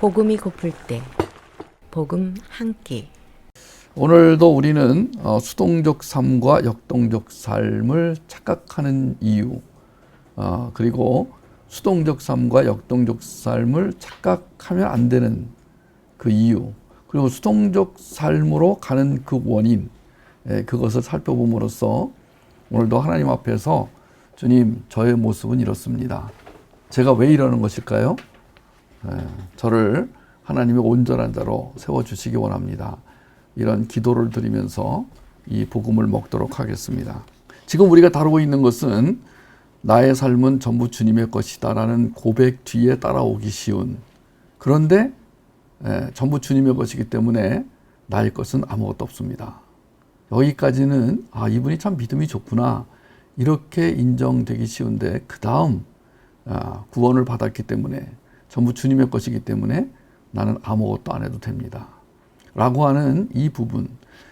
복음이 고플 때 복음 한 끼. 오늘도 우리는 수동적 삶과 역동적 삶을 착각하는 이유, 그리고 수동적 삶과 역동적 삶을 착각하면 안 되는 그 이유, 그리고 수동적 삶으로 가는 그 원인, 그것을 살펴봄으로써 오늘도 하나님 앞에서 주님, 저의 모습은 이렇습니다. 제가 왜 이러는 것일까요? 저를 하나님의 온전한 자로 세워주시기 원합니다. 이런 기도를 드리면서 이 복음을 먹도록 하겠습니다. 지금 우리가 다루고 있는 것은 나의 삶은 전부 주님의 것이다 라는 고백 뒤에 따라오기 쉬운, 그런데 전부 주님의 것이기 때문에 나의 것은 아무것도 없습니다. 여기까지는 이분이 참 믿음이 좋구나 이렇게 인정되기 쉬운데, 그 다음 구원을 받았기 때문에 전부 주님의 것이기 때문에 나는 아무것도 안 해도 됩니다 라고 하는 이 부분,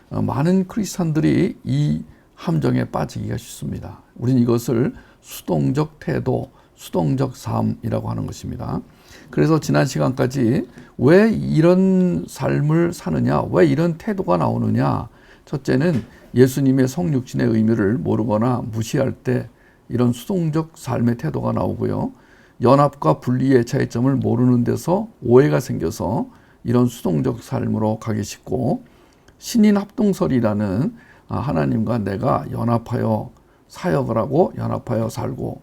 많은 크리스찬들이 이 함정에 빠지기가 쉽습니다. 우리는 이것을 수동적 태도, 수동적 삶이라고 하는 것입니다. 그래서 지난 시간까지 왜 이런 삶을 사느냐, 왜 이런 태도가 나오느냐, 첫째는 예수님의 성육신의 의미를 모르거나 무시할 때 이런 수동적 삶의 태도가 나오고요, 연합과 분리의 차이점을 모르는 데서 오해가 생겨서 이런 수동적 삶으로 가기 쉽고, 신인 합동설이라는 하나님과 내가 연합하여 사역을 하고 연합하여 살고,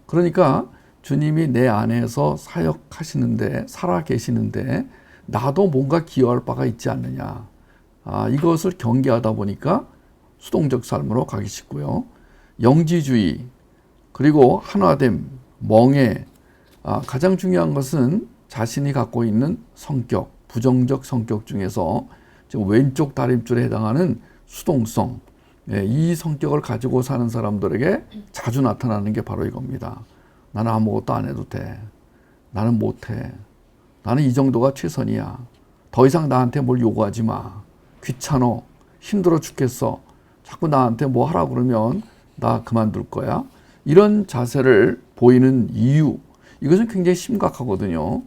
그러니까 주님이 내 안에서 사역하시는데, 살아 계시는데 나도 뭔가 기여할 바가 있지 않느냐, 이것을 경계하다 보니까 수동적 삶으로 가기 쉽고요, 영지주의, 그리고 하나됨, 멍해, 가장 중요한 것은 자신이 갖고 있는 성격, 부정적 성격 중에서 지금 왼쪽 다림줄에 해당하는 수동성, 이 성격을 가지고 사는 사람들에게 자주 나타나는 게 바로 이겁니다. 나는 아무것도 안 해도 돼. 나는 못해. 나는 이 정도가 최선이야. 더 이상 나한테 뭘 요구하지 마. 귀찮어. 힘들어 죽겠어. 자꾸 나한테 뭐 하라고 그러면 나 그만둘 거야. 이런 자세를 보이는 이유, 이것은 굉장히 심각하거든요.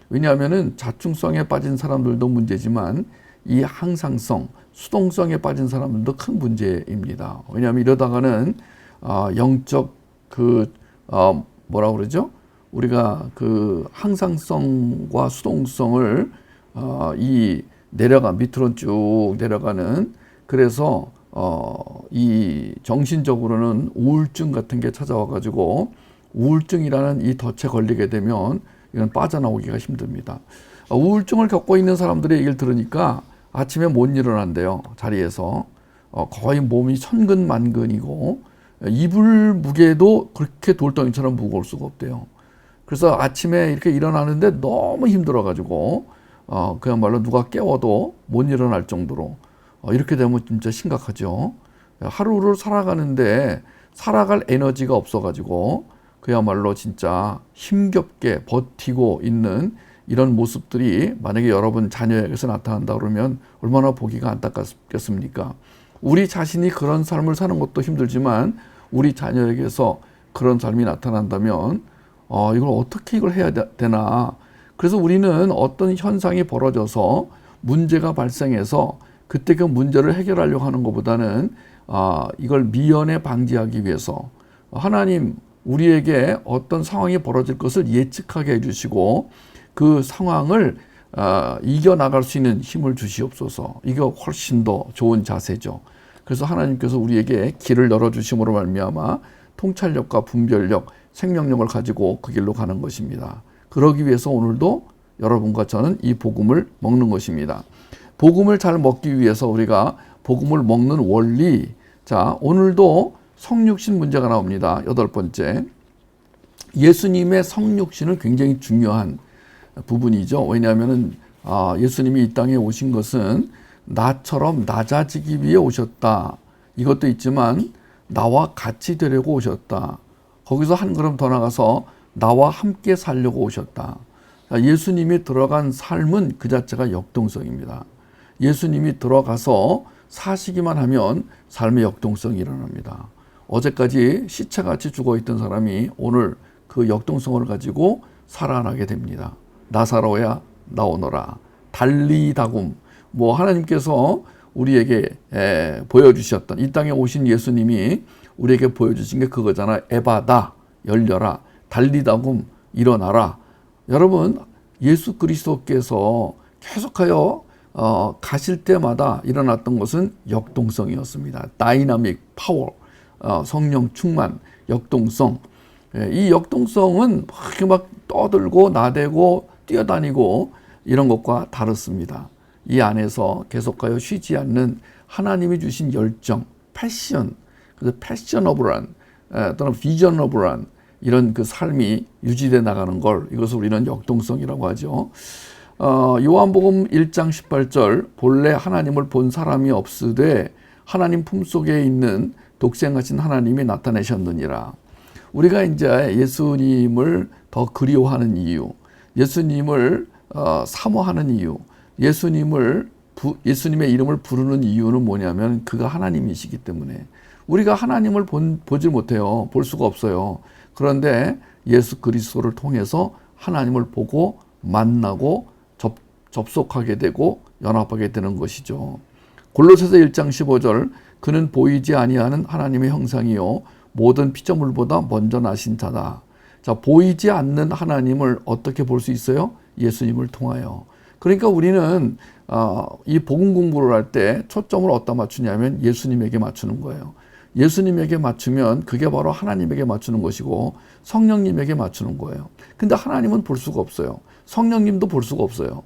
왜냐하면 자충성에 빠진 사람들도 문제지만 이 항상성, 수동성에 빠진 사람들도 큰 문제입니다. 왜냐하면 이러다가는 영적 뭐라고 그러죠? 우리가 그 항상성과 수동성을 밑으로 쭉 내려가는, 그래서 이 정신적으로는 우울증 같은 게 찾아와 가지고 우울증이라는 이 덫에 걸리게 되면 이건 빠져나오기가 힘듭니다. 우울증을 겪고 있는 사람들의 얘기를 들으니까 아침에 못 일어난대요. 자리에서 거의 몸이 천근만근이고 이불 무게도 그렇게 돌덩이처럼 무거울 수가 없대요. 그래서 아침에 이렇게 일어나는데 너무 힘들어 가지고 그야말로 누가 깨워도 못 일어날 정도로, 이렇게 되면 진짜 심각하죠. 하루를 살아가는데 살아갈 에너지가 없어가지고 그야말로 진짜 힘겹게 버티고 있는 이런 모습들이 만약에 여러분 자녀에게서 나타난다 그러면 얼마나 보기가 안타깝겠습니까? 우리 자신이 그런 삶을 사는 것도 힘들지만 우리 자녀에게서 그런 삶이 나타난다면 이걸 어떻게 해야 되나. 그래서 우리는 어떤 현상이 벌어져서 문제가 발생해서 그때 그 문제를 해결하려고 하는 것보다는 이걸 미연에 방지하기 위해서 하나님, 우리에게 어떤 상황이 벌어질 것을 예측하게 해주시고 그 상황을 이겨나갈 수 있는 힘을 주시옵소서. 이게 훨씬 더 좋은 자세죠. 그래서 하나님께서 우리에게 길을 열어주심으로 말미암아 통찰력과 분별력, 생명력을 가지고 그 길로 가는 것입니다. 그러기 위해서 오늘도 여러분과 저는 이 복음을 먹는 것입니다. 복음을 잘 먹기 위해서 우리가 복음을 먹는 원리, 자, 오늘도 성육신 문제가 나옵니다. 8번째, 예수님의 성육신은 굉장히 중요한 부분이죠. 왜냐하면 예수님이 이 땅에 오신 것은 나처럼 낮아지기 위해 오셨다, 이것도 있지만 나와 같이 되려고 오셨다, 거기서 한 걸음 더 나가서 나와 함께 살려고 오셨다. 예수님이 들어간 삶은 그 자체가 역동성입니다. 예수님이 들어가서 사시기만 하면 삶의 역동성이 일어납니다. 어제까지 시체같이 죽어있던 사람이 오늘 그 역동성을 가지고 살아나게 됩니다. 나사로야 나오너라. 달리다굼. 뭐 하나님께서 우리에게 보여주셨던 이 땅에 오신 예수님이 우리에게 보여주신 게 그거잖아. 에바다, 열려라. 달리다굼, 일어나라. 여러분, 예수 그리스도께서 계속하여 가실 때마다 일어났던 것은 역동성이었습니다. 다이나믹 파워, 성령 충만, 역동성. 이 역동성은 막 떠들고 나대고 뛰어다니고 이런 것과 다릅니다. 이 안에서 계속하여 쉬지 않는 하나님이 주신 열정, 패션, 그래서 패션 오브 런 또는 비전 오브 런 이런 그 삶이 유지돼 나가는 걸 이것을 우리는 역동성이라고 하죠. 요한복음 1장 18절 본래 하나님을 본 사람이 없으되 하나님 품속에 있는 독생하신 하나님이 나타내셨느니라. 우리가 이제 예수님을 더 그리워하는 이유, 예수님을 사모하는 이유, 예수님의 이름을 부르는 이유는 뭐냐면 그가 하나님이시기 때문에. 우리가 하나님을 보질 못해요. 볼 수가 없어요. 그런데 예수 그리스도를 통해서 하나님을 보고 만나고 접속하게 되고 연합하게 되는 것이죠. 골로새서 1장 15절 그는 보이지 아니하는 하나님의 형상이요 모든 피조물보다 먼저 나신 자다. 자, 보이지 않는 하나님을 어떻게 볼 수 있어요? 예수님을 통하여. 그러니까 우리는 이 복음 공부를 할 때 초점을 어디다 맞추냐면 예수님에게 맞추는 거예요. 예수님에게 맞추면 그게 바로 하나님에게 맞추는 것이고 성령님에게 맞추는 거예요. 근데 하나님은 볼 수가 없어요. 성령님도 볼 수가 없어요.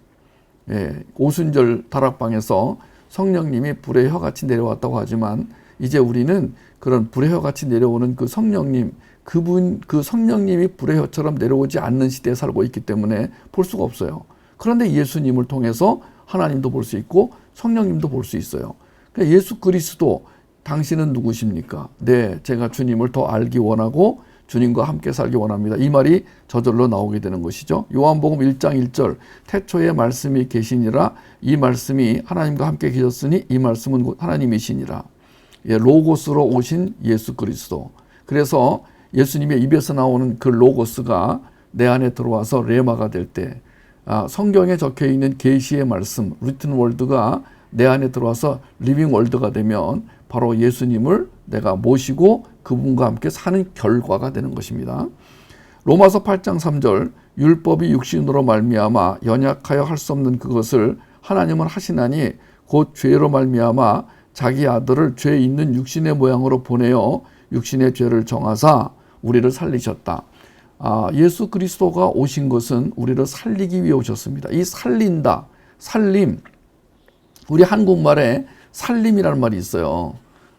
오순절 다락방에서 성령님이 불의 혀같이 내려왔다고 하지만 이제 우리는 그런 불의 혀같이 내려오는 그 성령님, 그 성령님이 불의 혀처럼 내려오지 않는 시대에 살고 있기 때문에 볼 수가 없어요. 그런데 예수님을 통해서 하나님도 볼 수 있고 성령님도 볼 수 있어요. 그러니까 예수 그리스도, 당신은 누구십니까? 네, 제가 주님을 더 알기 원하고 주님과 함께 살기 원합니다. 이 말이 저절로 나오게 되는 것이죠. 요한복음 1장 1절 태초에 말씀이 계시니라 이 말씀이 하나님과 함께 계셨으니 이 말씀은 곧 하나님이시니라. 로고스로 오신 예수 그리스도. 그래서 예수님의 입에서 나오는 그 로고스가 내 안에 들어와서 레마가 될 때 성경에 적혀있는 계시의 말씀, 리튼 월드가 내 안에 들어와서 리빙 월드가 되면 바로 예수님을 내가 모시고 그분과 함께 사는 결과가 되는 것입니다. 로마서 8장 3절 율법이 육신으로 말미암아 연약하여 할 수 없는 그것을 하나님은 하시나니 곧 죄로 말미암아 자기 아들을 죄 있는 육신의 모양으로 보내어 육신의 죄를 정하사 우리를 살리셨다. 예수 그리스도가 오신 것은 우리를 살리기 위해 오셨습니다. 이 살린다, 살림, 우리 한국말에 살림이라는 말이 있어요.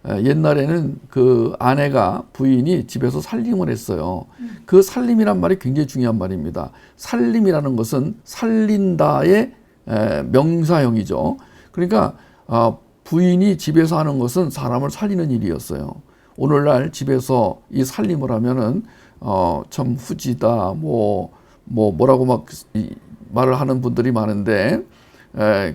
옛날에는 그 아내가 부인이 집에서 살림을 했어요. 그 살림이란 말이 굉장히 중요한 말입니다. 살림이라는 것은 살린다의 명사형이죠. 그러니까 부인이 집에서 하는 것은 사람을 살리는 일이었어요. 오늘날 집에서 이 살림을 하면은 참 후지다 뭐라고 막 말을 하는 분들이 많은데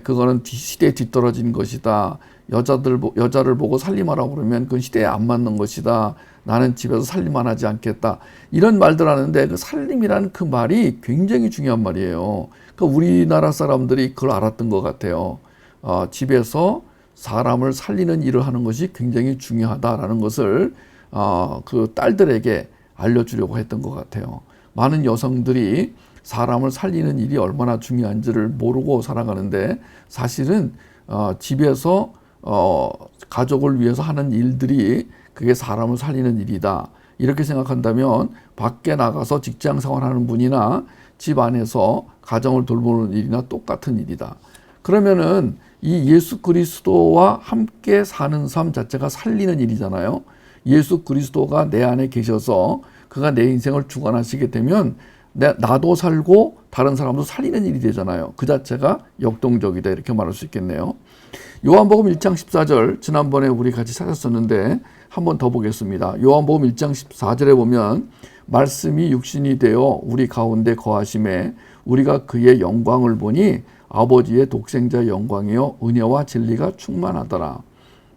그거는 시대에 뒤떨어진 것이다. 여자를 보고 살림하라고 그러면 그건 시대에 안 맞는 것이다. 나는 집에서 살림 안 하지 않겠다. 이런 말들 하는데 그 살림이라는 그 말이 굉장히 중요한 말이에요. 그러니까 우리나라 사람들이 그걸 알았던 것 같아요. 집에서 사람을 살리는 일을 하는 것이 굉장히 중요하다라는 것을 그 딸들에게 알려주려고 했던 것 같아요. 많은 여성들이 사람을 살리는 일이 얼마나 중요한지를 모르고 살아가는데 사실은 집에서 가족을 위해서 하는 일들이 그게 사람을 살리는 일이다. 이렇게 생각한다면 밖에 나가서 직장 생활하는 분이나 집 안에서 가정을 돌보는 일이나 똑같은 일이다. 그러면은 이 예수 그리스도와 함께 사는 삶 자체가 살리는 일이잖아요. 예수 그리스도가 내 안에 계셔서 그가 내 인생을 주관하시게 되면 나도 살고 다른 사람도 살리는 일이 되잖아요. 그 자체가 역동적이다 이렇게 말할 수 있겠네요. 요한복음 1장 14절 지난번에 우리 같이 찾았었는데 한 번 더 보겠습니다. 요한복음 1장 14절에 보면 말씀이 육신이 되어 우리 가운데 거하심에 우리가 그의 영광을 보니 아버지의 독생자 영광이요 은혜와 진리가 충만하더라.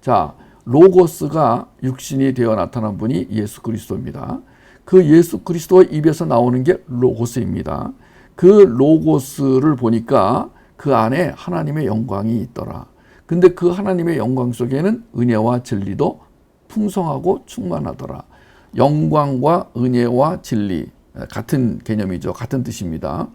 자, 로고스가 육신이 되어 나타난 분이 예수 그리스도입니다. 그 예수 그리스도의 입에서 나오는 게 로고스입니다. 그 로고스를 보니까 그 안에 하나님의 영광이 있더라. 근데 그 하나님의 영광 속에는 은혜와 진리도 풍성하고 충만하더라. 영광과 은혜와 진리 같은 개념이죠. 같은 뜻입니다.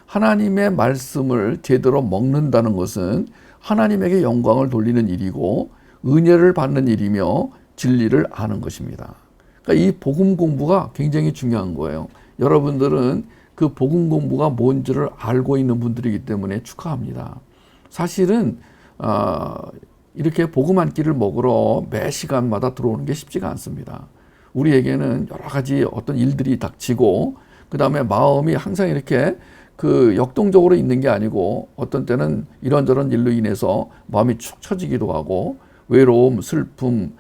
하나님의 말씀을 제대로 먹는다는 것은 하나님에게 영광을 돌리는 일이고 은혜를 받는 일이며 진리를 아는 것입니다. 그러니까 이 복음 공부가 굉장히 중요한 거예요. 여러분들은 그 복음 공부가 뭔지를 알고 있는 분들이기 때문에 축하합니다. 사실은 이렇게 복음 한 끼를 먹으러 매 시간마다 들어오는 게 쉽지가 않습니다. 우리에게는 여러 가지 어떤 일들이 닥치고 그 다음에 마음이 항상 이렇게 그 역동적으로 있는 게 아니고 어떤 때는 이런저런 일로 인해서 마음이 축 처지기도 하고 외로움, 슬픔,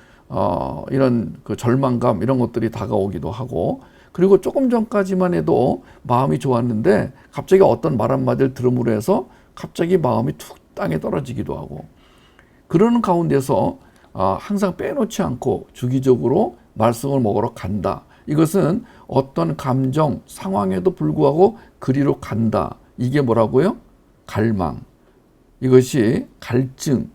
이런 그 절망감 이런 것들이 다가오기도 하고 그리고 조금 전까지만 해도 마음이 좋았는데 갑자기 어떤 말 한마디를 들음으로 해서 갑자기 마음이 툭 땅에 떨어지기도 하고 그러는 가운데서 항상 빼놓지 않고 주기적으로 말씀을 먹으러 간다. 이것은 어떤 감정, 상황에도 불구하고 그리로 간다. 이게 뭐라고요? 갈망. 이것이 갈증.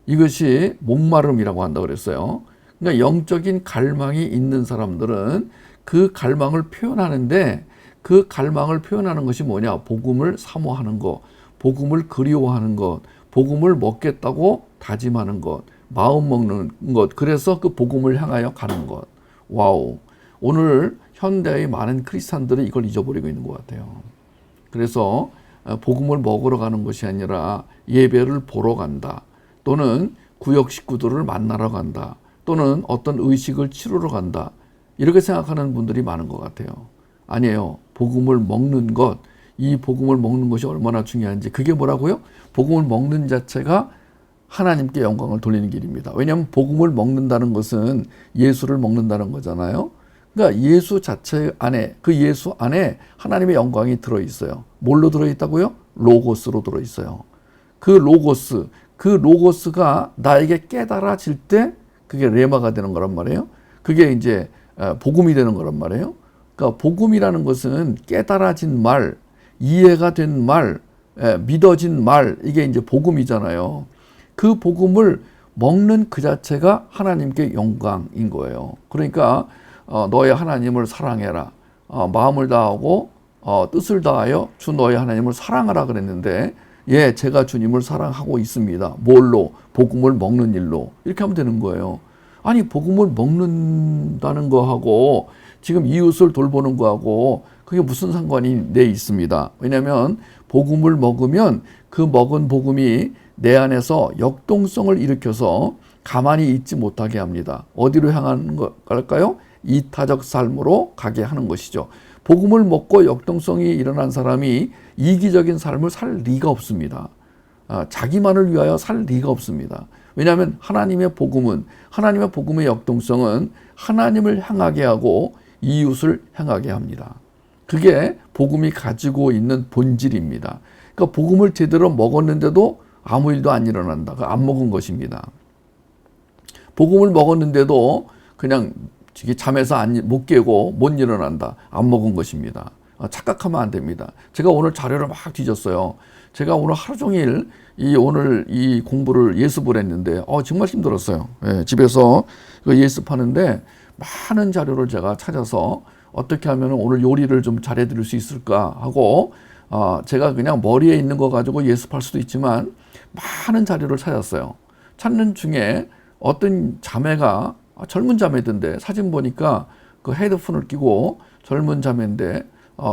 이것이 목마름이라고 한다고 그랬어요. 그러니까 영적인 갈망이 있는 사람들은 그 갈망을 표현하는데 그 갈망을 표현하는 것이 뭐냐? 복음을 사모하는 것, 복음을 그리워하는 것, 복음을 먹겠다고 다짐하는 것, 마음 먹는 것, 그래서 그 복음을 향하여 가는 것. 와우. 오늘 현대의 많은 크리스찬들은 이걸 잊어버리고 있는 것 같아요. 그래서 복음을 먹으러 가는 것이 아니라 예배를 보러 간다. 또는 구역 식구들을 만나러 간다. 또는 어떤 의식을 치르러 간다. 이렇게 생각하는 분들이 많은 것 같아요. 아니에요. 복음을 먹는 것, 이 복음을 먹는 것이 얼마나 중요한지. 그게 뭐라고요? 복음을 먹는 자체가 하나님께 영광을 돌리는 길입니다. 왜냐하면 복음을 먹는다는 것은 예수를 먹는다는 거잖아요. 그러니까 예수 자체 안에, 그 예수 안에 하나님의 영광이 들어있어요. 뭘로 들어있다고요? 로고스로 들어있어요. 그 로고스가 나에게 깨달아질 때 그게 레마가 되는 거란 말이에요. 그게 이제 복음이 되는 거란 말이에요. 그러니까 복음이라는 것은 깨달아진 말, 이해가 된 말, 믿어진 말, 이게 이제 복음이잖아요. 그 복음을 먹는 그 자체가 하나님께 영광인 거예요. 그러니까 너의 하나님을 사랑해라. 마음을 다하고 뜻을 다하여 주 너의 하나님을 사랑하라 그랬는데 예, 제가 주님을 사랑하고 있습니다. 뭘로? 복음을 먹는 일로. 이렇게 하면 되는 거예요. 아니, 복음을 먹는다는 거하고 지금 이웃을 돌보는 거하고 그게 무슨 상관이 내 있습니다. 왜냐하면 복음을 먹으면 그 먹은 복음이 내 안에서 역동성을 일으켜서 가만히 있지 못하게 합니다. 어디로 향하는 걸까요? 이타적 삶으로 가게 하는 것이죠. 복음을 먹고 역동성이 일어난 사람이 이기적인 삶을 살 리가 없습니다. 자기만을 위하여 살 리가 없습니다. 왜냐하면 하나님의 복음의 역동성은 하나님을 향하게 하고 이웃을 향하게 합니다. 그게 복음이 가지고 있는 본질입니다. 그러니까 복음을 제대로 먹었는데도 아무 일도 안 일어난다. 안 먹은 것입니다. 복음을 먹었는데도 그냥 잠에서 못 깨고 못 일어난다. 안 먹은 것입니다. 착각하면 안 됩니다. 제가 오늘 자료를 막 뒤졌어요. 제가 오늘 하루 종일 오늘 이 공부를 예습을 했는데 정말 힘들었어요. 예, 집에서 예습하는데 많은 자료를 제가 찾아서 어떻게 하면 오늘 요리를 좀 잘해드릴 수 있을까 하고 제가 그냥 머리에 있는 거 가지고 예습할 수도 있지만 많은 자료를 찾았어요. 찾는 중에 어떤 자매가 젊은 자매던데 사진 보니까 그 헤드폰을 끼고 젊은 자매인데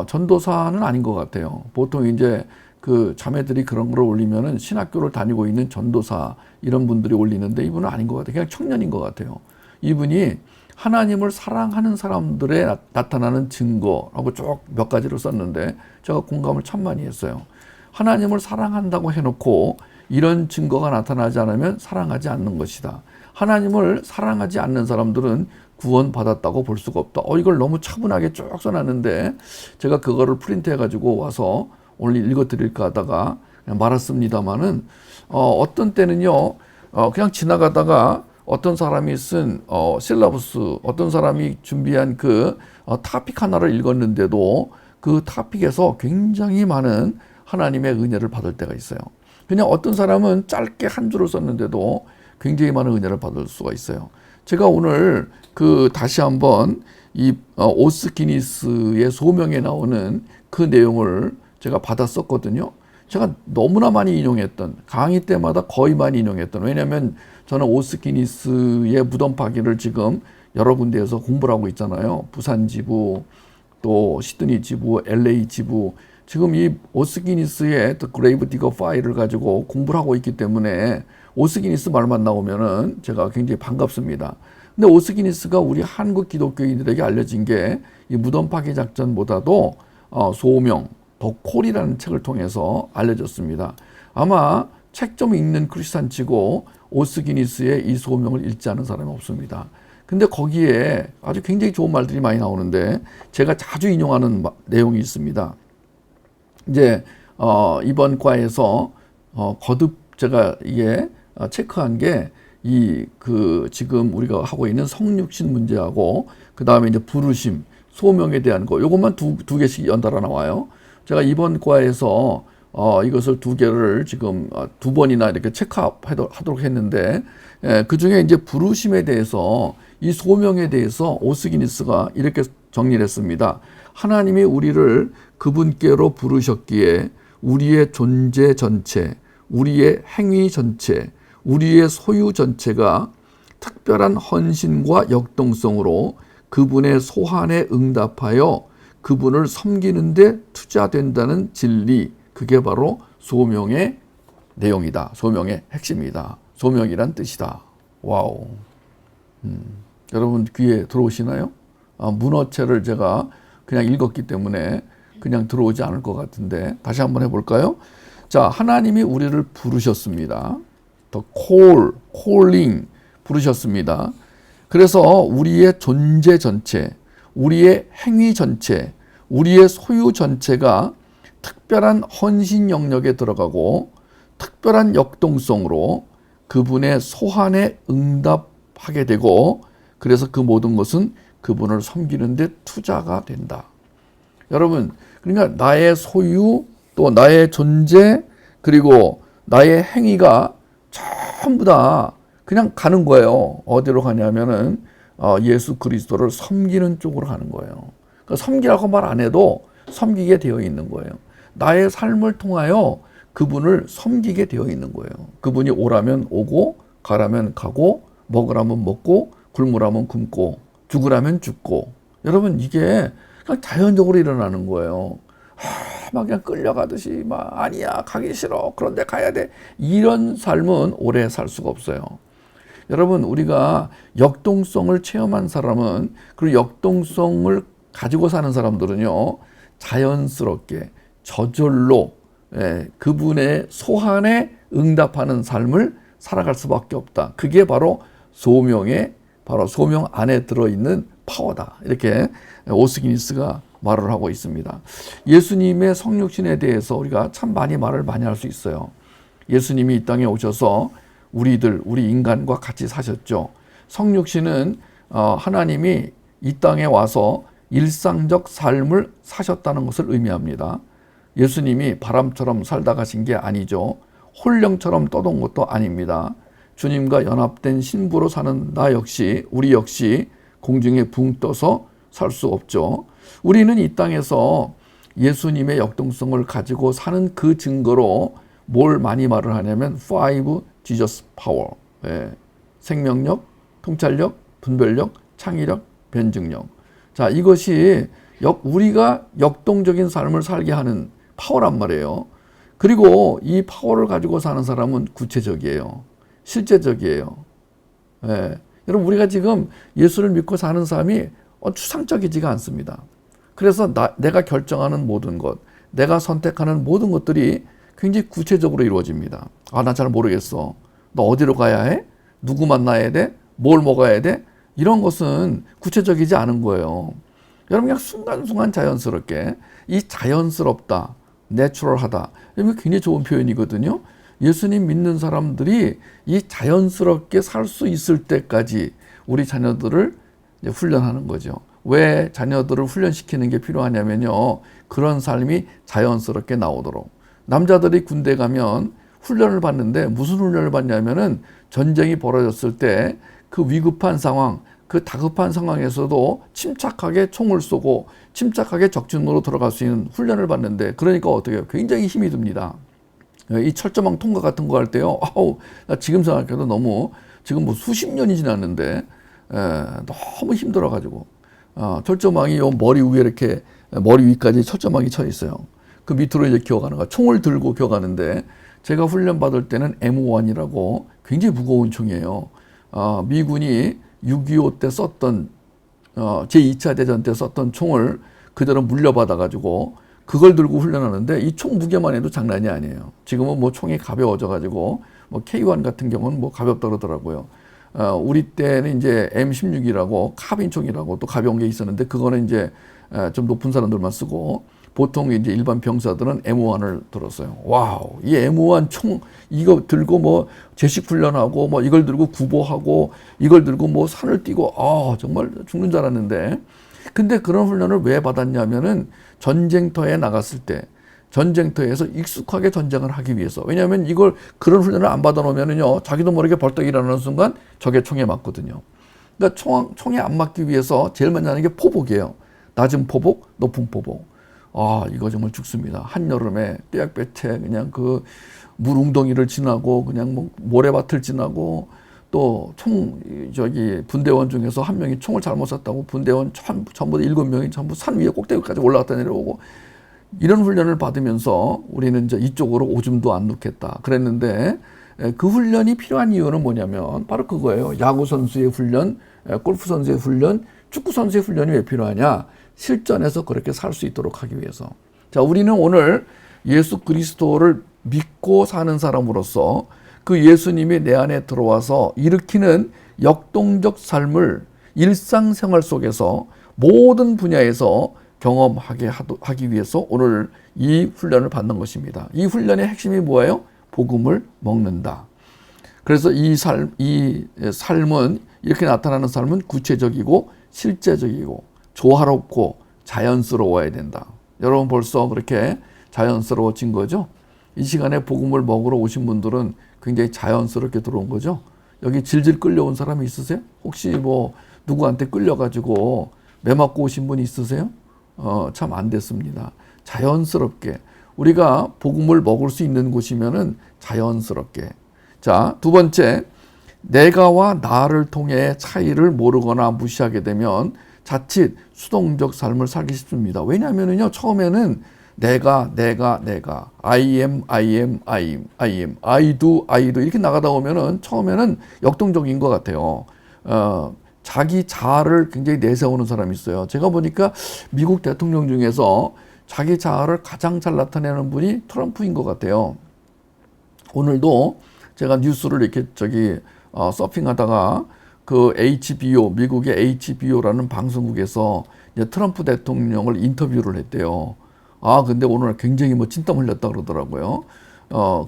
전도사는 아닌 것 같아요. 보통 이제 그 자매들이 그런 걸 올리면은 신학교를 다니고 있는 전도사 이런 분들이 올리는데 이분은 아닌 것 같아요. 그냥 청년인 것 같아요. 이분이 하나님을 사랑하는 사람들의 나타나는 증거라고 쭉 몇 가지를 썼는데 제가 공감을 참 많이 했어요. 하나님을 사랑한다고 해놓고 이런 증거가 나타나지 않으면 사랑하지 않는 것이다. 하나님을 사랑하지 않는 사람들은 구원받았다고 볼 수가 없다. 이걸 너무 차분하게 쭉 써놨는데 제가 그거를 프린트해가지고 와서 오늘 읽어드릴까 하다가 그냥 말았습니다만은 어떤 때는요 그냥 지나가다가 어떤 사람이 쓴 실라부스, 어떤 사람이 준비한 그 타픽 하나를 읽었는데도 그 토픽에서 굉장히 많은 하나님의 은혜를 받을 때가 있어요. 그냥 어떤 사람은 짧게 한 줄을 썼는데도 굉장히 많은 은혜를 받을 수가 있어요. 제가 오늘 다시 한번 이 오스기니스의 소명에 나오는 그 내용을 제가 받았었거든요. 제가 너무나 많이 인용했던, 강의 때마다 거의 많이 인용했던, 왜냐하면 저는 오스기니스의 무덤 파기를 지금 여러 군데에서 공부를 하고 있잖아요. 부산 지부, 또 시드니 지부, LA 지부, 지금 이 오스기니스의 그레이브 디거 파일을 가지고 공부를 하고 있기 때문에 오스기니스 말만 나오면은 제가 굉장히 반갑습니다. 근데 오스기니스가 우리 한국 기독교인들에게 알려진 게 이 무덤 파기 작전보다도 소명, 더 콜이라는 책을 통해서 알려졌습니다. 아마 책 좀 읽는 크리스찬치고 오스기니스의 이 소명을 읽지 않은 사람이 없습니다. 근데 거기에 아주 굉장히 좋은 말들이 많이 나오는데 제가 자주 인용하는 내용이 있습니다. 이제 이번 과에서 거듭 제가 이게 체크한 게 지금 우리가 하고 있는 성육신 문제하고 그 다음에 이제 부르심, 소명에 대한 거, 요것만 두 개씩 연달아 나와요. 제가 이번 과에서 이것을 두 개를 지금 두 번이나 이렇게 체크하도록 했는데, 그 중에 이제 부르심에 대해서, 이 소명에 대해서 오스기니스가 이렇게 정리를 했습니다. 하나님이 우리를 그분께로 부르셨기에 우리의 존재 전체, 우리의 행위 전체, 우리의 소유 전체가 특별한 헌신과 역동성으로 그분의 소환에 응답하여 그분을 섬기는 데 투자된다는 진리, 그게 바로 소명의 내용이다. 소명의 핵심이다. 소명이란 뜻이다. 와우. 여러분 귀에 들어오시나요? 문어체를 제가 그냥 읽었기 때문에 그냥 들어오지 않을 것 같은데 다시 한번 해볼까요? 자, 하나님이 우리를 부르셨습니다. The call, calling 부르셨습니다. 그래서 우리의 존재 전체, 우리의 행위 전체, 우리의 소유 전체가 특별한 헌신 영역에 들어가고 특별한 역동성으로 그분의 소환에 응답하게 되고, 그래서 그 모든 것은 그분을 섬기는 데 투자가 된다. 여러분, 그러니까 나의 소유, 또 나의 존재, 그리고 나의 행위가 전부 다 그냥 가는 거예요. 어디로 가냐면은 예수 그리스도를 섬기는 쪽으로 가는 거예요. 그러니까 섬기라고 말 안 해도 섬기게 되어 있는 거예요. 나의 삶을 통하여 그분을 섬기게 되어 있는 거예요. 그분이 오라면 오고, 가라면 가고, 먹으라면 먹고, 굶으라면 굶고, 죽으라면 죽고. 여러분, 이게 그냥 자연적으로 일어나는 거예요. 막 그냥 끌려가듯이 막 아니야, 가기 싫어, 그런데 가야 돼, 이런 삶은 오래 살 수가 없어요. 여러분, 우리가 역동성을 체험한 사람은, 그리고 역동성을 가지고 사는 사람들은요, 자연스럽게 저절로 그분의 소환에 응답하는 삶을 살아갈 수밖에 없다. 그게 바로 소명 안에 들어있는 파워다. 이렇게 오스기니스가 말을 하고 있습니다. 예수님의 성육신에 대해서 우리가 참 많이 할 수 있어요. 예수님이 이 땅에 오셔서 우리 인간과 같이 사셨죠. 성육신은 하나님이 이 땅에 와서 일상적 삶을 사셨다는 것을 의미합니다. 예수님이 바람처럼 살다 가신 게 아니죠. 홀령처럼 떠돈 것도 아닙니다. 주님과 연합된 신부로 사는 우리 역시 공중에 붕 떠서 살 수 없죠. 우리는 이 땅에서 예수님의 역동성을 가지고 사는 그 증거로 뭘 많이 말을 하냐면 5 Jesus power. 생명력, 통찰력, 분별력, 창의력, 변증력. 자, 이것이 우리가 역동적인 삶을 살게 하는 파워란 말이에요. 그리고 이 파워를 가지고 사는 사람은 구체적이에요. 실제적이에요. 여러분, 우리가 지금 예수를 믿고 사는 삶이 추상적이지가 않습니다. 그래서 내가 결정하는 모든 것, 내가 선택하는 모든 것들이 굉장히 구체적으로 이루어집니다. 나 잘 모르겠어. 너 어디로 가야 해? 누구 만나야 돼? 뭘 먹어야 돼? 이런 것은 구체적이지 않은 거예요. 여러분, 그냥 순간순간 자연스럽게, 이 자연스럽다, 내추럴하다, 이건 굉장히 좋은 표현이거든요. 예수님 믿는 사람들이 이 자연스럽게 살 수 있을 때까지 우리 자녀들을 이제 훈련하는 거죠. 왜 자녀들을 훈련시키는 게 필요하냐면요. 그런 삶이 자연스럽게 나오도록. 남자들이 군대 가면 훈련을 받는데 무슨 훈련을 받냐면은 전쟁이 벌어졌을 때 그 위급한 상황, 그 다급한 상황에서도 침착하게 총을 쏘고 침착하게 적진으로 들어갈 수 있는 훈련을 받는데, 그러니까 어떻게 해요? 굉장히 힘이 듭니다. 이 철조망 통과 같은 거 할 때요. 아우, 나 지금 생각해도 너무, 지금 뭐 수십 년이 지났는데 너무 힘들어가지고 철조망이 요 머리 위에 이렇게 머리 위까지 철조망이 쳐 있어요. 그 밑으로 이제 기어가는 거, 총을 들고 기어가는데, 제가 훈련 받을 때는 M1이라고 굉장히 무거운 총이에요. 미군이 6.25 때 썼던 제2차 대전 때 썼던 총을 그대로 물려받아가지고 그걸 들고 훈련하는데, 이 총 무게만 해도 장난이 아니에요. 지금은 뭐 총이 가벼워져가지고 뭐 K1 같은 경우는 뭐 가볍다 그러더라고요. 우리 때는 이제 M16이라고 카빈 총이라고 또 가벼운 게 있었는데, 그거는 이제 좀 높은 사람들만 쓰고, 보통 이제 일반 병사들은 M1을 들었어요. 와우, 이 M1 총 이거 들고 뭐 제식 훈련하고 뭐 이걸 들고 구보하고 이걸 들고 뭐 산을 뛰고, 정말 죽는 줄 알았는데, 근데 그런 훈련을 왜 받았냐면은 전쟁터에 나갔을 때, 전쟁터에서 익숙하게 전쟁을 하기 위해서. 왜냐하면 이걸 그런 훈련을 안 받아놓으면은요, 자기도 모르게 벌떡 일어나는 순간 적의 총에 맞거든요. 그러니까 총에 안 맞기 위해서 제일 먼저 하는 게 포복이에요. 낮은 포복, 높은 포복. 이거 정말 죽습니다. 한여름에 떼약볕에 그냥 그 물 웅덩이를 지나고 그냥 뭐 모래밭을 지나고, 또 분대원 중에서 한 명이 총을 잘못 쐈다고 분대원 전부 7명이 전부 산 위에 꼭대기까지 올라갔다 내려오고, 이런 훈련을 받으면서 우리는 이제 이쪽으로 오줌도 안 넣겠다 그랬는데, 그 훈련이 필요한 이유는 뭐냐면 바로 그거예요. 야구 선수의 훈련, 골프 선수의 훈련, 축구 선수의 훈련이 왜 필요하냐? 실전에서 그렇게 살 수 있도록 하기 위해서. 자, 우리는 오늘 예수 그리스도를 믿고 사는 사람으로서 그 예수님이 내 안에 들어와서 일으키는 역동적 삶을 일상생활 속에서 모든 분야에서 경험하게 하기 위해서 오늘 이 훈련을 받는 것입니다. 이 훈련의 핵심이 뭐예요? 복음을 먹는다. 그래서 이 삶은, 이렇게 나타나는 삶은 구체적이고 실제적이고 조화롭고 자연스러워야 된다. 여러분 벌써 그렇게 자연스러워진 거죠? 이 시간에 복음을 먹으러 오신 분들은 굉장히 자연스럽게 들어온 거죠? 여기 질질 끌려온 사람이 있으세요? 혹시 뭐 누구한테 끌려가지고 매 맞고 오신 분이 있으세요? 참 안 됐습니다. 자연스럽게 우리가 복음을 먹을 수 있는 곳이면은 자연스럽게. 자, 두 번째, 내가와 나를 통해 차이를 모르거나 무시하게 되면 자칫 수동적 삶을 살기 쉽습니다. 왜냐하면요, 처음에는 내가, I am, I do 이렇게 나가다 보면은 처음에는 역동적인 것 같아요. 자기 자아를 굉장히 내세우는 사람이 있어요. 제가 보니까 미국 대통령 중에서 자기 자아를 가장 잘 나타내는 분이 트럼프인 것 같아요. 오늘도 제가 뉴스를 이렇게 서핑하다가 그 HBO, 미국의 HBO라는 방송국에서 이제 트럼프 대통령을 인터뷰를 했대요. 근데 오늘 굉장히 뭐 진땀 흘렸다 그러더라고요.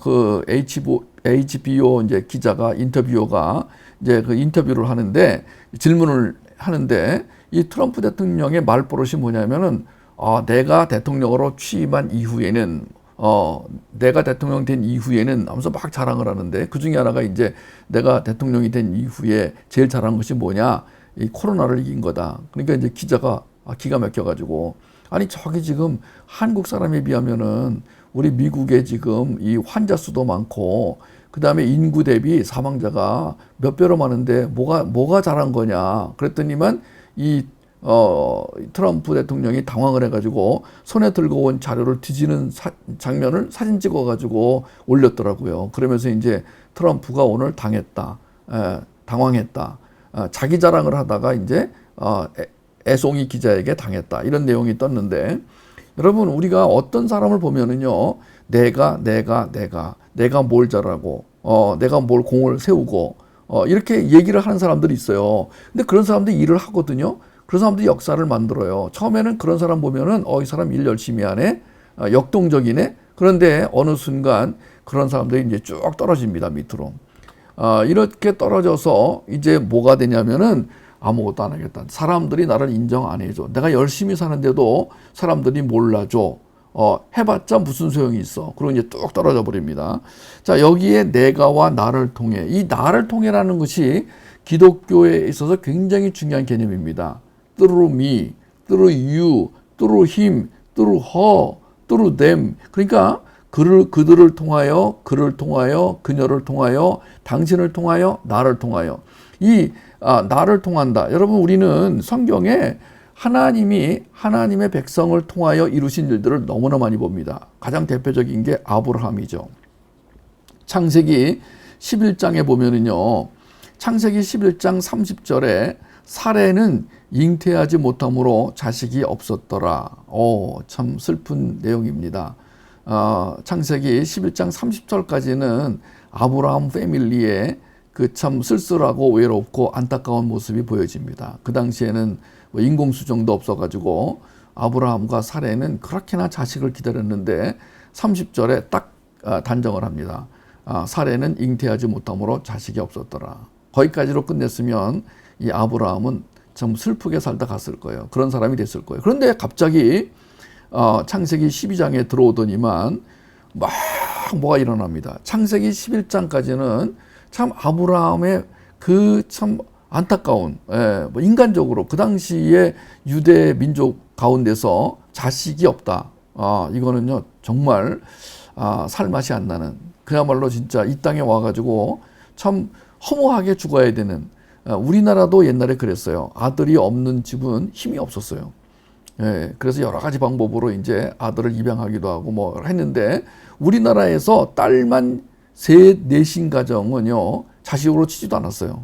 그 HBO 이제 기자가, 인터뷰어가 이제 그 인터뷰를 하는데, 질문을 하는데, 이 트럼프 대통령의 말버릇이 뭐냐면은, 내가 대통령으로 취임한 이후에는, 내가 대통령 된 이후에는 하면서 막 자랑을 하는데, 그 중에 하나가 이제 내가 대통령이 된 이후에 제일 잘한 것이 뭐냐? 이 코로나를 이긴 거다. 그러니까 이제 기자가 기가 막혀가지고, 아니, 저기 지금 한국 사람에 비하면은 우리 미국에 지금 이 환자 수도 많고, 그 다음에 인구 대비 사망자가 몇 배로 많은데 뭐가 잘한 거냐? 그랬더니만 트럼프 대통령이 당황을 해가지고 손에 들고 온 자료를 뒤지는 장면을 사진 찍어가지고 올렸더라고요. 그러면서 이제 트럼프가 오늘 당황했다. 자기 자랑을 하다가 이제 애송이 기자에게 당했다. 이런 내용이 떴는데, 여러분, 우리가 어떤 사람을 보면은요, 내가 뭘 잘하고, 내가 뭘 공을 세우고, 이렇게 얘기를 하는 사람들이 있어요. 근데 그런 사람들이 일을 하거든요. 그런 사람들이 역사를 만들어요. 처음에는 그런 사람 보면은, 이 사람 일 열심히 하네? 역동적이네? 그런데 어느 순간 그런 사람들이 이제 쭉 떨어집니다, 밑으로. 이렇게 떨어져서 이제 뭐가 되냐면은, 아무것도 안 하겠다. 사람들이 나를 인정 안 해줘. 내가 열심히 사는데도 사람들이 몰라줘. 해봤자 무슨 소용이 있어. 그리고 이제 뚝 떨어져 버립니다. 자, 여기에 내가와 나를 통해. 이 나를 통해라는 것이 기독교에 있어서 굉장히 중요한 개념입니다. through me, through you, through him, through her, through them. 그러니까 그들을 통하여, 그를 통하여, 그녀를 통하여, 당신을 통하여, 나를 통하여. 나를 통한다. 여러분, 우리는 성경에 하나님이 하나님의 백성을 통하여 이루신 일들을 너무나 많이 봅니다. 가장 대표적인 게 아브라함이죠. 창세기 11장에 보면은요, 창세기 11장 30절에 사레는 잉태하지 못함으로 자식이 없었더라. 참 슬픈 내용입니다. 창세기 11장 30절까지는 아브라함 패밀리의 그 참 쓸쓸하고 외롭고 안타까운 모습이 보여집니다. 그 당시에는 뭐 인공수정도 없어가지고 아브라함과 사레는 그렇게나 자식을 기다렸는데 30절에 딱 단정을 합니다. 사레는 잉태하지 못함으로 자식이 없었더라. 거기까지로 끝냈으면 이 아브라함은 참 슬프게 살다 갔을 거예요. 그런 사람이 됐을 거예요. 그런데 갑자기 창세기 12장에 들어오더니만 막 뭐가 일어납니다. 창세기 11장까지는 참 아브라함의 그 참 안타까운, 뭐 인간적으로 그 당시에 유대 민족 가운데서 자식이 없다. 이거는요 정말 살맛이 안 나는, 그야말로 진짜 이 땅에 와가지고 참 허무하게 죽어야 되는. 우리나라도 옛날에 그랬어요. 아들이 없는 집은 힘이 없었어요. 그래서 여러 가지 방법으로 이제 아들을 입양하기도 하고 뭐 했는데, 우리나라에서 딸만 셋, 넷인 가정은요, 자식으로 치지도 않았어요.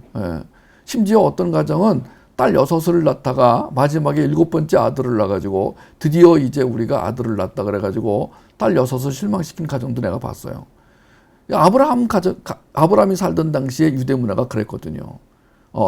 심지어 어떤 가정은 딸 6을 낳다가 마지막에 7번째 아들을 낳아가지고 드디어 이제 우리가 아들을 낳았다 그래가지고 딸 6을 실망시킨 가정도 내가 봤어요. 아브라함이 살던 당시에 유대 문화가 그랬거든요.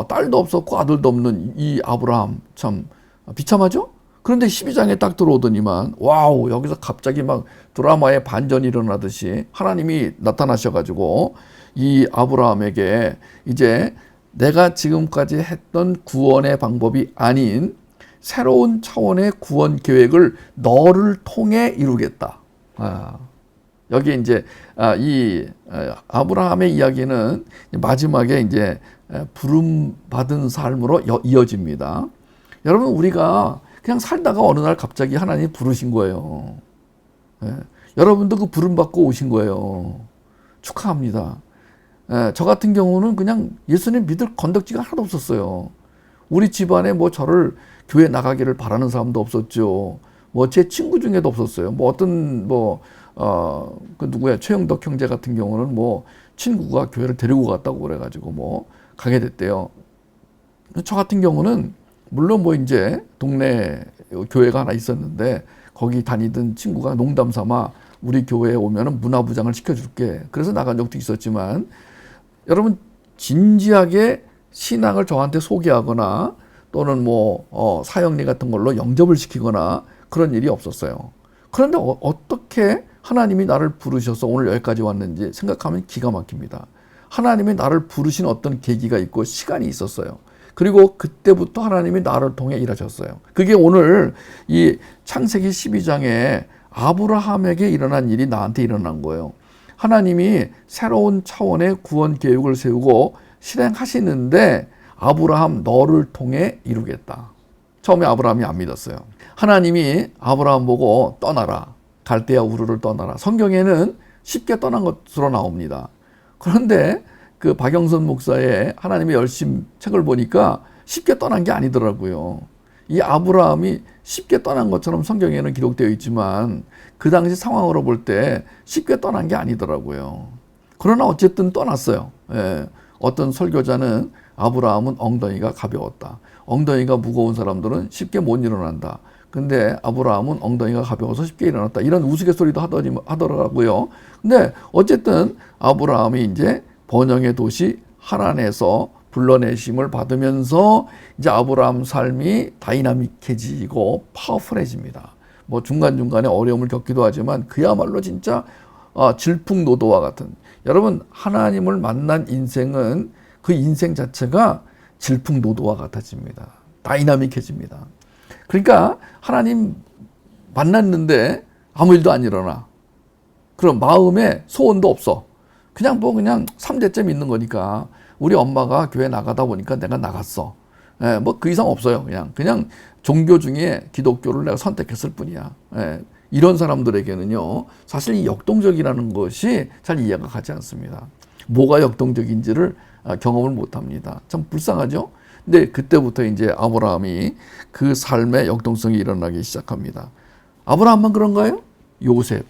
딸도 없었고 아들도 없는 이 아브라함 참 비참하죠? 그런데 12장에 딱 들어오더니만 와우, 여기서 갑자기 막 드라마의 반전이 일어나듯이 하나님이 나타나셔가지고 이 아브라함에게 이제 내가 지금까지 했던 구원의 방법이 아닌 새로운 차원의 구원 계획을 너를 통해 이루겠다. 여기 이제 이 아브라함의 이야기는 마지막에 이제 부름 받은 삶으로 이어집니다. 여러분, 우리가 그냥 살다가 어느 날 갑자기 하나님이 부르신 거예요. 여러분도 그 부름 받고 오신 거예요. 축하합니다. 저 같은 경우는 그냥 예수님 믿을 건덕지가 하나도 없었어요. 우리 집안에 뭐 저를 교회 나가기를 바라는 사람도 없었죠. 뭐 제 친구 중에도 없었어요. 뭐 어떤 그 누구야, 최영덕 형제 같은 경우는 뭐 친구가 교회를 데리고 갔다고 그래가지고 뭐 가게 됐대요. 저 같은 경우는 물론 뭐 이제 동네 교회가 하나 있었는데 거기 다니던 친구가 농담 삼아 우리 교회에 오면은 문화부장을 시켜줄게. 그래서 나간 적도 있었지만, 여러분 진지하게 신앙을 저한테 소개하거나 또는 뭐 사형리 같은 걸로 영접을 시키거나 그런 일이 없었어요. 그런데 어떻게 하나님이 나를 부르셔서 오늘 여기까지 왔는지 생각하면 기가 막힙니다. 하나님이 나를 부르신 어떤 계기가 있고 시간이 있었어요. 그리고 그때부터 하나님이 나를 통해 일하셨어요. 그게 오늘 이 창세기 12장에 아브라함에게 일어난 일이 나한테 일어난 거예요. 하나님이 새로운 차원의 구원 계획을 세우고 실행하시는데 아브라함 너를 통해 이루겠다. 처음에 아브라함이 안 믿었어요. 하나님이 아브라함 보고 떠나라. 갈대아 우르를 떠나라. 성경에는 쉽게 떠난 것으로 나옵니다. 그런데 그 박영선 목사의 하나님의 열심 책을 보니까 쉽게 떠난 게 아니더라고요. 이 아브라함이 쉽게 떠난 것처럼 성경에는 기록되어 있지만 그 당시 상황으로 볼 때 쉽게 떠난 게 아니더라고요. 그러나 어쨌든 떠났어요. 어떤 설교자는 아브라함은 엉덩이가 가벼웠다. 엉덩이가 무거운 사람들은 쉽게 못 일어난다. 근데 아브라함은 엉덩이가 가벼워서 쉽게 일어났다. 이런 우스갯소리도 하더라고요. 근데 어쨌든 아브라함이 이제 번영의 도시 하란에서 불러내심을 받으면서 이제 아브라함 삶이 다이나믹해지고 파워풀해집니다. 뭐 중간중간에 어려움을 겪기도 하지만 그야말로 진짜 질풍노도와 같은, 여러분 하나님을 만난 인생은 그 인생 자체가 질풍노도와 같아집니다. 다이나믹해집니다. 그러니까 하나님 만났는데 아무 일도 안 일어나. 그럼 마음에 소원도 없어. 그냥 그냥 3대째 믿는 거니까. 우리 엄마가 교회 나가다 보니까 내가 나갔어. 예, 뭐 그 이상 없어요. 그냥 종교 중에 기독교를 내가 선택했을 뿐이야. 예, 이런 사람들에게는요, 사실 이 역동적이라는 것이 잘 이해가 가지 않습니다. 뭐가 역동적인지를 경험을 못 합니다. 참 불쌍하죠? 근데 그때부터 이제 아브라함이 그 삶의 역동성이 일어나기 시작합니다. 아브라함만 그런가요? 요셉.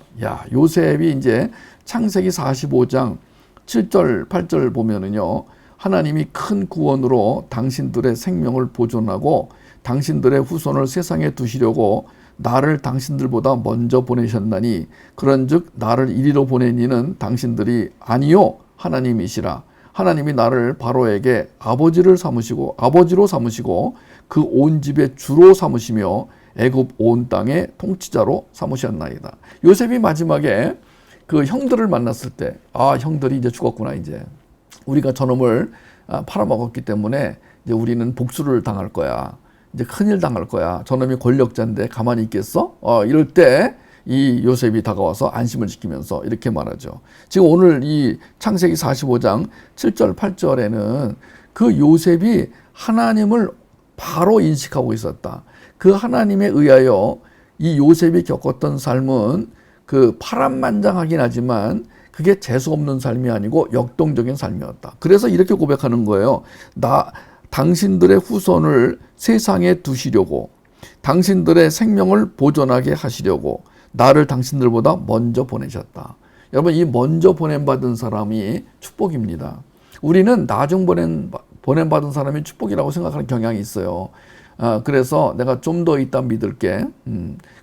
요셉이 이제 창세기 45장 7절, 8절 보면은요, 하나님이 큰 구원으로 당신들의 생명을 보존하고 당신들의 후손을 세상에 두시려고 나를 당신들보다 먼저 보내셨나니 그런즉 나를 이리로 보낸 이는 당신들이 아니요 하나님이시라. 하나님이 나를 바로에게 아버지로 삼으시고 그 온 집의 주로 삼으시며 애굽 온 땅의 통치자로 삼으셨나이다. 요셉이 마지막에 그 형들을 만났을 때, 형들이 이제 죽었구나. 이제 우리가 저놈을 팔아먹었기 때문에 이제 우리는 복수를 당할 거야. 이제 큰일 당할 거야. 저놈이 권력자인데 가만히 있겠어? 이럴 때 이 요셉이 다가와서 안심을 지키면서 이렇게 말하죠. 지금 오늘 이 창세기 45장 7절 8절에는 그 요셉이 하나님을 바로 인식하고 있었다. 그 하나님에 의하여 이 요셉이 겪었던 삶은 그 파란만장하긴 하지만 그게 재수없는 삶이 아니고 역동적인 삶이었다. 그래서 이렇게 고백하는 거예요. 당신들의 후손을 세상에 두시려고, 당신들의 생명을 보존하게 하시려고 나를 당신들보다 먼저 보내셨다. 여러분, 이 먼저 보냄받은 사람이 축복입니다. 우리는 나중 보냄받은 사람이 축복이라고 생각하는 경향이 있어요. 그래서 내가 좀 더 있다 믿을게.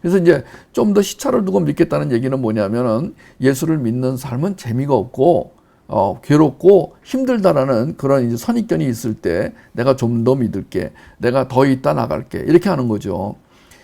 그래서 이제 좀 더 시차를 두고 믿겠다는 얘기는 뭐냐면은 예수를 믿는 삶은 재미가 없고 괴롭고 힘들다라는 그런 이제 선입견이 있을 때 내가 좀 더 믿을게. 내가 더 있다 나갈게. 이렇게 하는 거죠.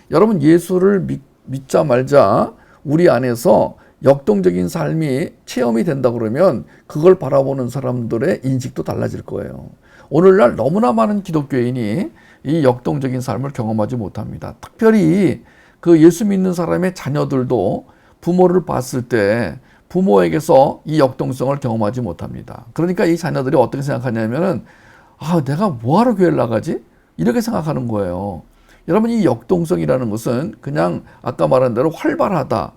여러분, 예수를 믿자 말자 우리 안에서 역동적인 삶이 체험이 된다 그러면 그걸 바라보는 사람들의 인식도 달라질 거예요. 오늘날 너무나 많은 기독교인이 이 역동적인 삶을 경험하지 못합니다. 특별히 그 예수 믿는 사람의 자녀들도 부모를 봤을 때 부모에게서 이 역동성을 경험하지 못합니다. 그러니까 이 자녀들이 어떻게 생각하냐면은 내가 뭐하러 교회를 나가지? 이렇게 생각하는 거예요. 여러분, 이 역동성이라는 것은 그냥 아까 말한 대로 활발하다,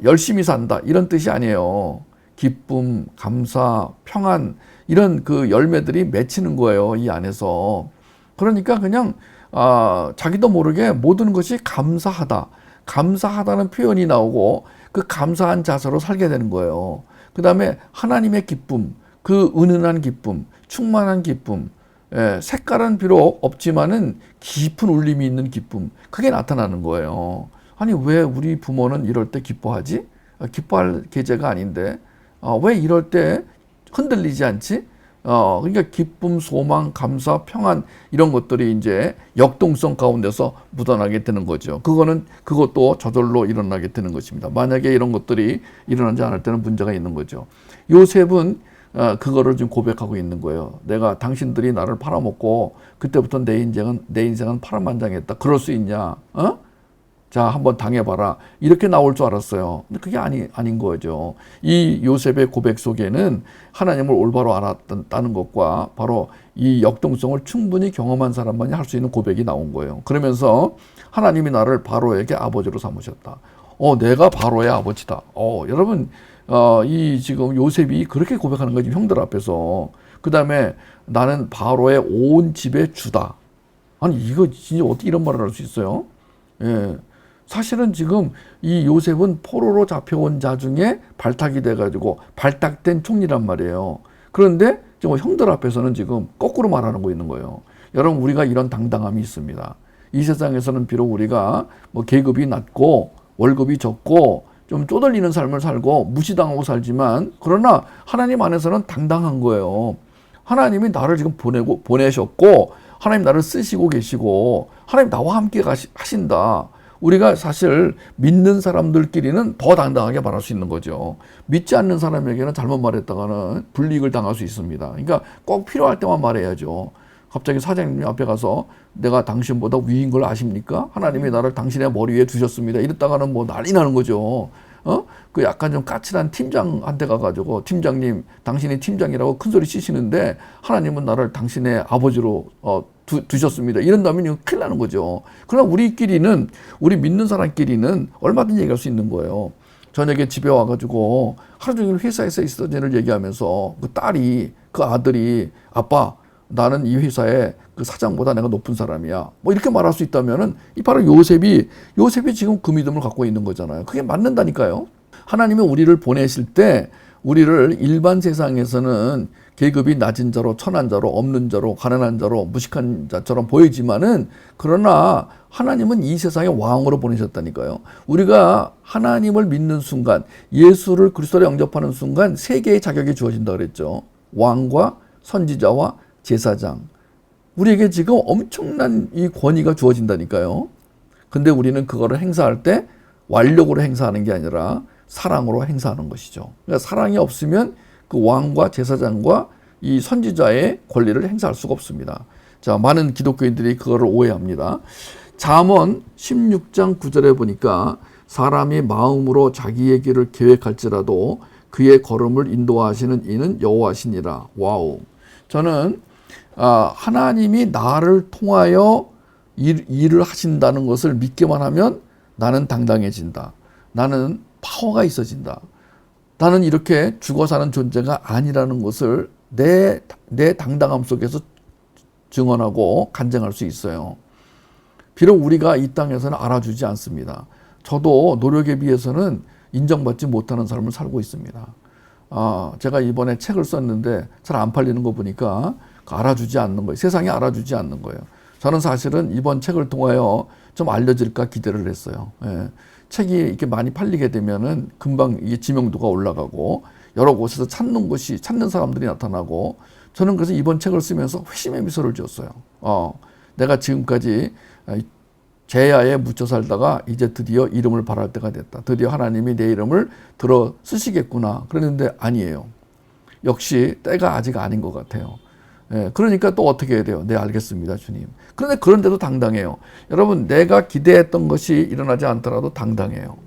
열심히 산다 이런 뜻이 아니에요. 기쁨, 감사, 평안 이런 그 열매들이 맺히는 거예요, 이 안에서. 그러니까 그냥 자기도 모르게 모든 것이 감사하다는 표현이 나오고 그 감사한 자세로 살게 되는 거예요. 그 다음에 하나님의 기쁨, 그 은은한 기쁨, 충만한 기쁨, 색깔은 비록 없지만은 깊은 울림이 있는 기쁨, 그게 나타나는 거예요. 아니, 왜 우리 부모는 이럴 때 기뻐하지? 기뻐할 계제가 아닌데 왜 이럴 때 흔들리지 않지? 그러니까 기쁨, 소망, 감사, 평안 이런 것들이 이제 역동성 가운데서 묻어나게 되는 거죠. 그것도 저절로 일어나게 되는 것입니다. 만약에 이런 것들이 일어나지 않을 때는 문제가 있는 거죠. 요셉은 그거를 지금 고백하고 있는 거예요. 내가 당신들이 나를 팔아먹고 그때부터 내 인생은 파란만장했다. 그럴 수 있냐? 자, 한번 당해봐라. 이렇게 나올 줄 알았어요. 근데 그게 아닌 거죠. 이 요셉의 고백 속에는 하나님을 올바로 알았다는 것과 바로 이 역동성을 충분히 경험한 사람만이 할 수 있는 고백이 나온 거예요. 그러면서 하나님이 나를 바로에게 아버지로 삼으셨다. 내가 바로의 아버지다. 여러분, 이 지금 요셉이 그렇게 고백하는 거지, 형들 앞에서. 그 다음에 나는 바로의 온 집의 주다. 아니, 이거 진짜 어떻게 이런 말을 할 수 있어요? 예. 사실은 지금 이 요셉은 포로로 잡혀온 자 중에 발탁이 돼가지고 발탁된 총리란 말이에요. 그런데 지금 형들 앞에서는 지금 거꾸로 말하는 거 있는 거예요. 여러분, 우리가 이런 당당함이 있습니다. 이 세상에서는 비록 우리가 뭐 계급이 낮고 월급이 적고 좀 쪼들리는 삶을 살고 무시당하고 살지만, 그러나 하나님 안에서는 당당한 거예요. 하나님이 나를 지금 보내셨고 하나님 나를 쓰시고 계시고 하나님 나와 함께 하신다. 우리가 사실 믿는 사람들끼리는 더 당당하게 말할 수 있는 거죠. 믿지 않는 사람에게는 잘못 말했다가는 불이익을 당할 수 있습니다. 그러니까 꼭 필요할 때만 말해야죠. 갑자기 사장님 앞에 가서 내가 당신보다 위인 걸 아십니까? 하나님이 나를 당신의 머리 위에 두셨습니다. 이랬다가는 뭐 난리 나는 거죠. 그 약간 좀 까칠한 팀장한테 가가지고 팀장님, 당신이 팀장이라고 큰 소리 치시는데 하나님은 나를 당신의 아버지로 두셨습니다. 이런다면 이거 큰일 나는 거죠. 그러나 우리끼리는, 우리 믿는 사람끼리는 얼마든지 얘기할 수 있는 거예요. 저녁에 집에 와가지고 하루 종일 회사에서 있었던 일을 얘기하면서 그 딸이, 그 아들이 아빠, 나는 이 회사의 그 사장보다 내가 높은 사람이야. 뭐 이렇게 말할 수 있다면은 이 바로 요셉이 지금 그 믿음을 갖고 있는 거잖아요. 그게 맞는다니까요. 하나님이 우리를 보내실 때 우리를 일반 세상에서는 계급이 낮은 자로, 천한 자로, 없는 자로, 가난한 자로, 무식한 자처럼 보이지만은 그러나 하나님은 이 세상의 왕으로 보내셨다니까요. 우리가 하나님을 믿는 순간, 예수를 그리스도로 영접하는 순간 세 개의 자격이 주어진다 그랬죠. 왕과 선지자와 제사장. 우리에게 지금 엄청난 이 권위가 주어진다니까요. 근데 우리는 그거를 행사할 때 완력으로 행사하는 게 아니라 사랑으로 행사하는 것이죠. 그러니까 사랑이 없으면 그 왕과 제사장과 이 선지자의 권리를 행사할 수가 없습니다. 자, 많은 기독교인들이 그거를 오해합니다. 잠언 16장 9절에 보니까 사람이 마음으로 자기의 길을 계획할지라도 그의 걸음을 인도하시는 이는 여호와시니라. 와우. 저는 하나님이 나를 통하여 일을 하신다는 것을 믿기만 하면 나는 당당해진다. 나는 파워가 있어진다. 나는 이렇게 죽어 사는 존재가 아니라는 것을 내 당당함 속에서 증언하고 간증할 수 있어요. 비록 우리가 이 땅에서는 알아주지 않습니다. 저도 노력에 비해서는 인정받지 못하는 삶을 살고 있습니다. 제가 이번에 책을 썼는데 잘 안 팔리는 거 보니까 알아주지 않는 거예요. 세상이 알아주지 않는 거예요. 저는 사실은 이번 책을 통하여 좀 알려질까 기대를 했어요. 예. 책이 이렇게 많이 팔리게 되면은 금방 이게 지명도가 올라가고 여러 곳에서 찾는 사람들이 나타나고, 저는 그래서 이번 책을 쓰면서 회심의 미소를 지었어요. 내가 지금까지 죄야에 묻혀 살다가 이제 드디어 이름을 발할 때가 됐다. 드디어 하나님이 내 이름을 들어 쓰시겠구나. 그랬는데 아니에요. 역시 때가 아직 아닌 것 같아요. 예, 그러니까 또 어떻게 해야 돼요? 네, 알겠습니다, 주님. 그런데 그런데도 당당해요. 여러분, 내가 기대했던 것이 일어나지 않더라도 당당해요.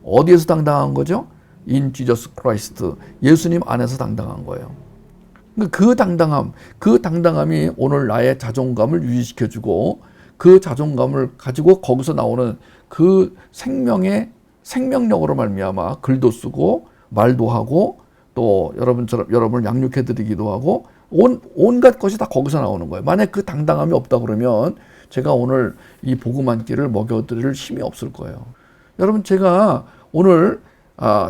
어디에서 당당한 거죠? In Jesus Christ. 예수님 안에서 당당한 거예요. 그 당당함이 오늘 나의 자존감을 유지시켜주고, 그 자존감을 가지고 거기서 나오는 그 생명력으로 말미암아 글도 쓰고 말도 하고 또 여러분을 양육해드리기도 하고 온갖 것이 다 거기서 나오는 거예요. 만약 그 당당함이 없다 그러면 제가 오늘 이 복음 한 끼를 먹여드릴 힘이 없을 거예요. 여러분, 제가 오늘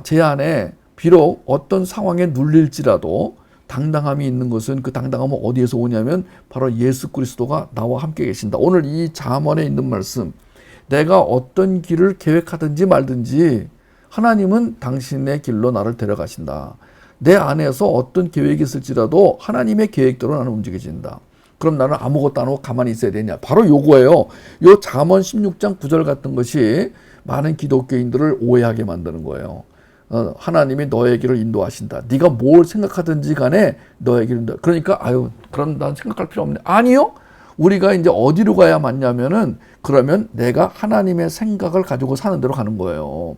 제 안에 비록 어떤 상황에 눌릴지라도 당당함이 있는 것은, 그 당당함은 어디에서 오냐면 바로 예수 그리스도가 나와 함께 계신다. 오늘 이 잠언에 있는 말씀, 내가 어떤 길을 계획하든지 말든지 하나님은 당신의 길로 나를 데려가신다. 내 안에서 어떤 계획이 있을지라도 하나님의 계획대로 나는 움직여진다. 그럼 나는 아무것도 안 하고 가만히 있어야 되냐? 바로 요거예요. 요 잠언 16장 9절 같은 것이 많은 기독교인들을 오해하게 만드는 거예요. 하나님이 너의 길을 인도하신다. 네가 뭘 생각하든지 간에 너의 길을 인도. 그러니까 그럼 난 생각할 필요 없네. 아니요. 우리가 이제 어디로 가야 맞냐면은, 그러면 내가 하나님의 생각을 가지고 사는 대로 가는 거예요.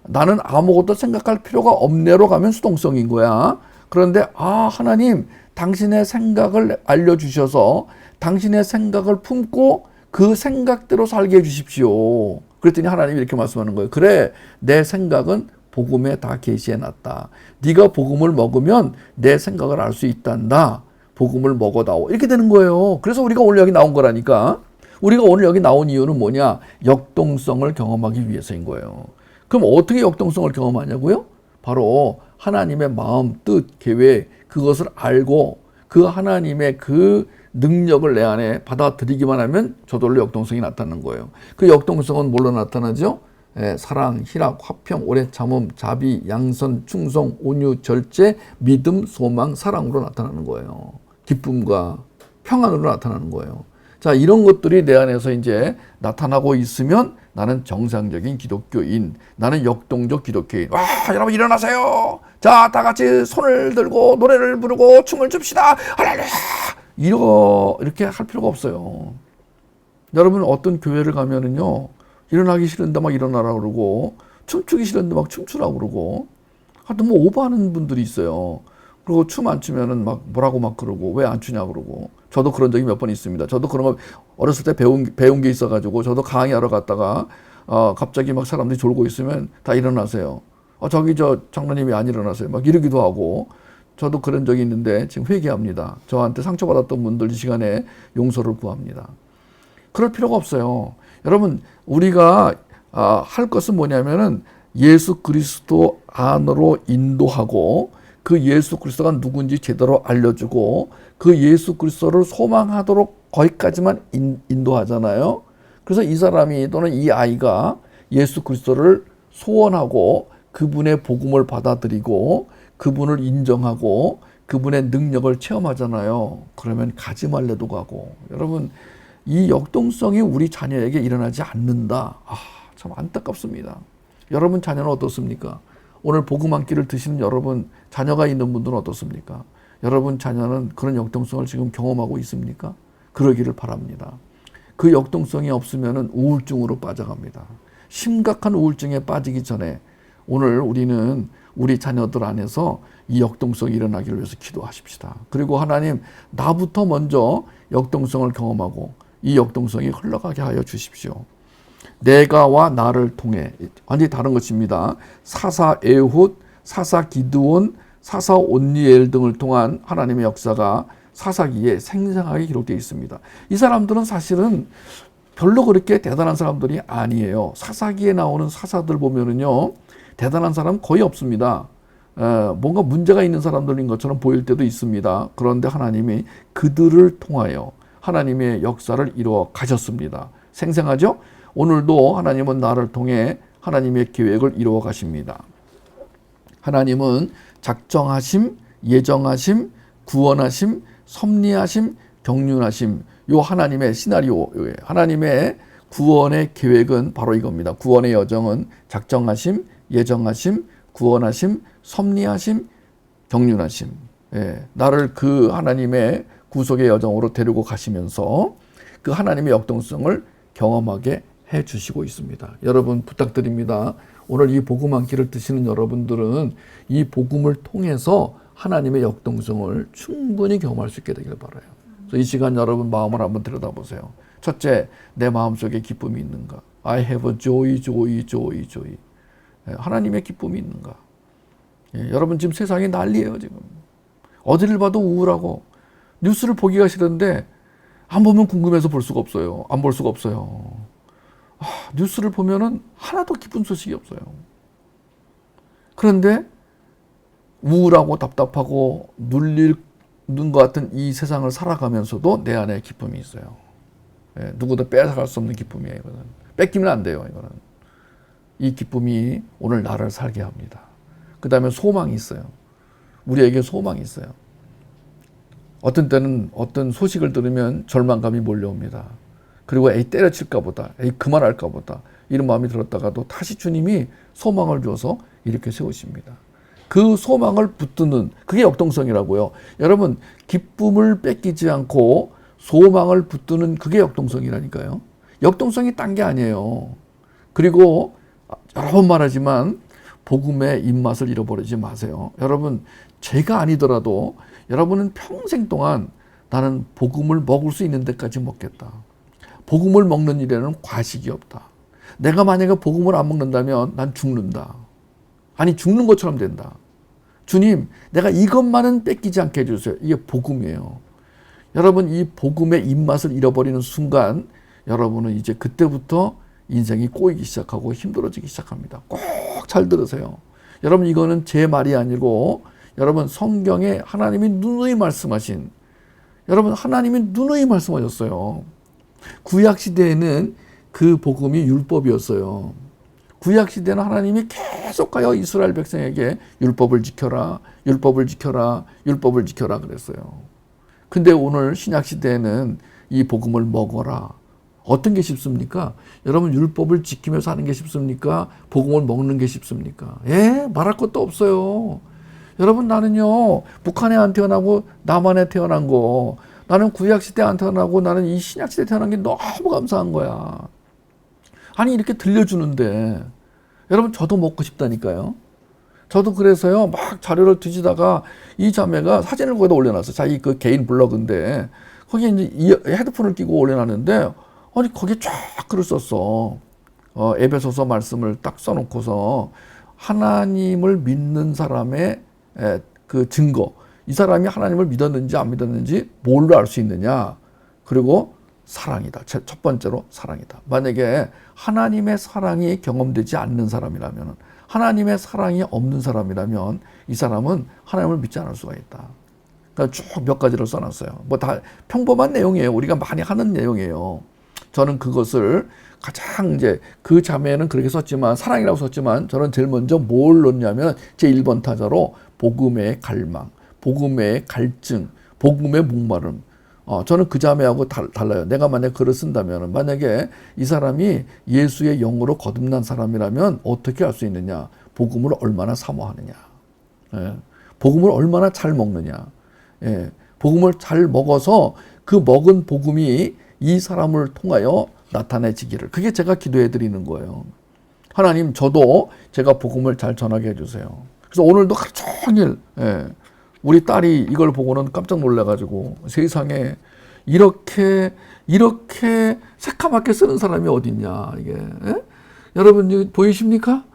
나는 아무것도 생각할 필요가 없네로 가면 수동성인 거야. 그런데 하나님, 당신의 생각을 알려주셔서 당신의 생각을 품고 그 생각대로 살게 해주십시오. 그랬더니 하나님이 이렇게 말씀하는 거예요. 그래, 내 생각은 복음에 다 계시해놨다. 네가 복음을 먹으면 내 생각을 알 수 있단다. 복음을 먹어다오. 이렇게 되는 거예요. 그래서 우리가 오늘 여기 나온 거라니까. 우리가 오늘 여기 나온 이유는 뭐냐? 역동성을 경험하기 위해서인 거예요. 그럼 어떻게 역동성을 경험하냐고요? 바로 하나님의 마음, 뜻, 계획, 그것을 알고 그 하나님의 그 능력을 내 안에 받아들이기만 하면 저절로 역동성이 나타나는 거예요. 그 역동성은 뭘로 나타나죠? 사랑, 희락, 화평, 오래 참음, 자비, 양선, 충성, 온유, 절제, 믿음, 소망, 사랑으로 나타나는 거예요. 기쁨과 평안으로 나타나는 거예요. 자, 이런 것들이 내 안에서 이제 나타나고 있으면 나는 정상적인 기독교인, 나는 역동적 기독교인. 와, 여러분 일어나세요. 자, 다 같이 손을 들고 노래를 부르고 춤을 춥시다. 할렐루야. 이렇게 할 필요가 없어요. 여러분 어떤 교회를 가면은요, 일어나기 싫은데 막 일어나라 그러고, 춤추기 싫은데 막 춤추라 그러고, 하여튼 뭐 오버하는 분들이 있어요. 그리고 춤 안 추면은 막 뭐라고 막 그러고, 왜 안 추냐 그러고. 저도 그런 적이 몇 번 있습니다. 저도 그런 거 어렸을 때 배운 게 있어가지고, 저도 강의하러 갔다가, 갑자기 막 사람들이 졸고 있으면 다 일어나세요. 저기 장로님이 안 일어나세요. 막 이러기도 하고, 저도 그런 적이 있는데 지금 회개합니다. 저한테 상처받았던 분들 이 시간에 용서를 구합니다. 그럴 필요가 없어요. 여러분, 우리가 할 것은 뭐냐면은 예수 그리스도 안으로 인도하고, 그 예수 그리스도가 누군지 제대로 알려주고, 그 예수 그리스도를 소망하도록 거기까지만 인도하잖아요. 그래서 이 사람이 또는 이 아이가 예수 그리스도를 소원하고 그분의 복음을 받아들이고 그분을 인정하고 그분의 능력을 체험하잖아요. 그러면 가지 말래도 가고. 여러분, 이 역동성이 우리 자녀에게 일어나지 않는다. 참 안타깝습니다. 여러분 자녀는 어떻습니까? 오늘 복음 한 끼를 드시는 여러분 자녀가 있는 분들은 어떻습니까? 여러분 자녀는 그런 역동성을 지금 경험하고 있습니까? 그러기를 바랍니다. 그 역동성이 없으면 우울증으로 빠져갑니다. 심각한 우울증에 빠지기 전에 오늘 우리는 우리 자녀들 안에서 이 역동성이 일어나기를 위해서 기도하십시다. 그리고 하나님, 나부터 먼저 역동성을 경험하고 이 역동성이 흘러가게 하여 주십시오. 내가와 나를 통해, 완전히 다른 것입니다. 사사 에훗, 사사 기드온, 사사 온니엘 등을 통한 하나님의 역사가 사사기에 생생하게 기록되어 있습니다. 이 사람들은 사실은 별로 그렇게 대단한 사람들이 아니에요. 사사기에 나오는 사사들 보면은요, 대단한 사람 거의 없습니다. 뭔가 문제가 있는 사람들인 것처럼 보일 때도 있습니다. 그런데 하나님이 그들을 통하여 하나님의 역사를 이루어 가셨습니다. 생생하죠? 오늘도 하나님은 나를 통해 하나님의 계획을 이루어 가십니다. 하나님은 작정하심, 예정하심, 구원하심, 섭리하심, 경륜하심, 요 하나님의 시나리오, 하나님의 구원의 계획은 바로 이겁니다. 구원의 여정은 작정하심, 예정하심, 구원하심, 섭리하심, 경륜하심. 나를 그 하나님의 구속의 여정으로 데리고 가시면서 그 하나님의 역동성을 경험하게 해 주시고 있습니다. 여러분 부탁드립니다. 오늘 이 복음 한 끼를 드시는 여러분들은 이 복음을 통해서 하나님의 역동성을 충분히 경험할 수 있게 되길 바라요. 그래서 이 시간 여러분 마음을 한번 들여다보세요. 첫째, 내 마음속에 기쁨이 있는가? I have a joy, joy, joy, joy. 하나님의 기쁨이 있는가? 여러분 지금 세상이 난리예요. 지금 어디를 봐도 우울하고 뉴스를 보기가 싫은데 안 보면 궁금해서 볼 수가 없어요. 안 볼 수가 없어요. 뉴스를 보면은 하나도 기쁜 소식이 없어요. 그런데 우울하고 답답하고 눌리는 것 같은 이 세상을 살아가면서도 내 안에 기쁨이 있어요. 누구도 빼앗아갈 수 없는 기쁨이에요. 이거는. 뺏기면 안 돼요. 이거는. 이 기쁨이 오늘 나를 살게 합니다. 그 다음에 소망이 있어요. 우리에게 소망이 있어요. 어떤 때는 어떤 소식을 들으면 절망감이 몰려옵니다. 그리고 때려칠까 보다, 그만할까 보다 이런 마음이 들었다가도 다시 주님이 소망을 줘서 이렇게 세우십니다. 그 소망을 붙드는 그게 역동성이라고요. 여러분 기쁨을 뺏기지 않고 소망을 붙드는 그게 역동성이라니까요. 역동성이 딴 게 아니에요. 그리고 여러 번 말하지만 복음의 입맛을 잃어버리지 마세요. 여러분 죄가 아니더라도 여러분은 평생 동안 나는 복음을 먹을 수 있는 데까지 먹겠다. 복음을 먹는 일에는 과식이 없다. 내가 만약에 복음을 안 먹는다면 난 죽는다. 아니 죽는 것처럼 된다. 주님, 내가 이것만은 뺏기지 않게 해주세요. 이게 복음이에요. 여러분 이 복음의 입맛을 잃어버리는 순간 여러분은 이제 그때부터 인생이 꼬이기 시작하고 힘들어지기 시작합니다. 꼭 잘 들으세요. 여러분 이거는 제 말이 아니고 여러분 성경에 하나님이 누누이 말씀하신 여러분 하나님이 누누이 말씀하셨어요. 구약시대에는 그 복음이 율법이었어요. 구약시대는 하나님이 계속하여 이스라엘 백성에게 율법을 지켜라, 율법을 지켜라, 율법을 지켜라 그랬어요. 근데 오늘 신약시대에는 이 복음을 먹어라. 어떤 게 쉽습니까? 여러분 율법을 지키며 사는 게 쉽습니까? 복음을 먹는 게 쉽습니까? 말할 것도 없어요. 여러분 나는요 북한에 안 태어나고 남한에 태어난 거 나는 구약시대 안 태어나고 나는 이 신약시대 태어난 게 너무 감사한 거야. 아니 이렇게 들려주는데 여러분 저도 먹고 싶다니까요. 저도 그래서요 막 자료를 뒤지다가 이 자매가 사진을 거기다 올려놨어요. 자기 그 개인 블로그인데 거기에 이제 이 헤드폰을 끼고 올려놨는데 아니 거기에 쫙 글을 썼어. 에베소서 말씀을 딱 써놓고서 하나님을 믿는 사람의 그 증거, 이 사람이 하나님을 믿었는지 안 믿었는지 뭘로 알 수 있느냐? 그리고 사랑이다. 첫 번째로 사랑이다. 만약에 하나님의 사랑이 경험되지 않는 사람이라면, 하나님의 사랑이 없는 사람이라면 이 사람은 하나님을 믿지 않을 수가 있다. 그러니까 쭉 몇 가지를 써놨어요. 뭐 다 평범한 내용이에요. 우리가 많이 하는 내용이에요. 저는 그것을 가장 이제 그 자매는 그렇게 썼지만 사랑이라고 썼지만 저는 제일 먼저 뭘 넣냐면 제 1번 타자로 복음의 갈망, 복음의 갈증, 복음의 목마름. 저는 그 자매하고 달라요. 내가 만약 글을 쓴다면 만약에 이 사람이 예수의 영으로 거듭난 사람이라면 어떻게 할 수 있느냐? 복음을 얼마나 사모하느냐? 예. 복음을 얼마나 잘 먹느냐? 예. 복음을 잘 먹어서 그 먹은 복음이 이 사람을 통하여 나타내지기를. 그게 제가 기도해 드리는 거예요. 하나님 저도 제가 복음을 잘 전하게 해주세요. 그래서 오늘도 하루 종일 우리 딸이 이걸 보고는 깜짝 놀라가지고 세상에 이렇게 새카맣게 쓰는 사람이 어딨냐 이게. 여러분 보이십니까?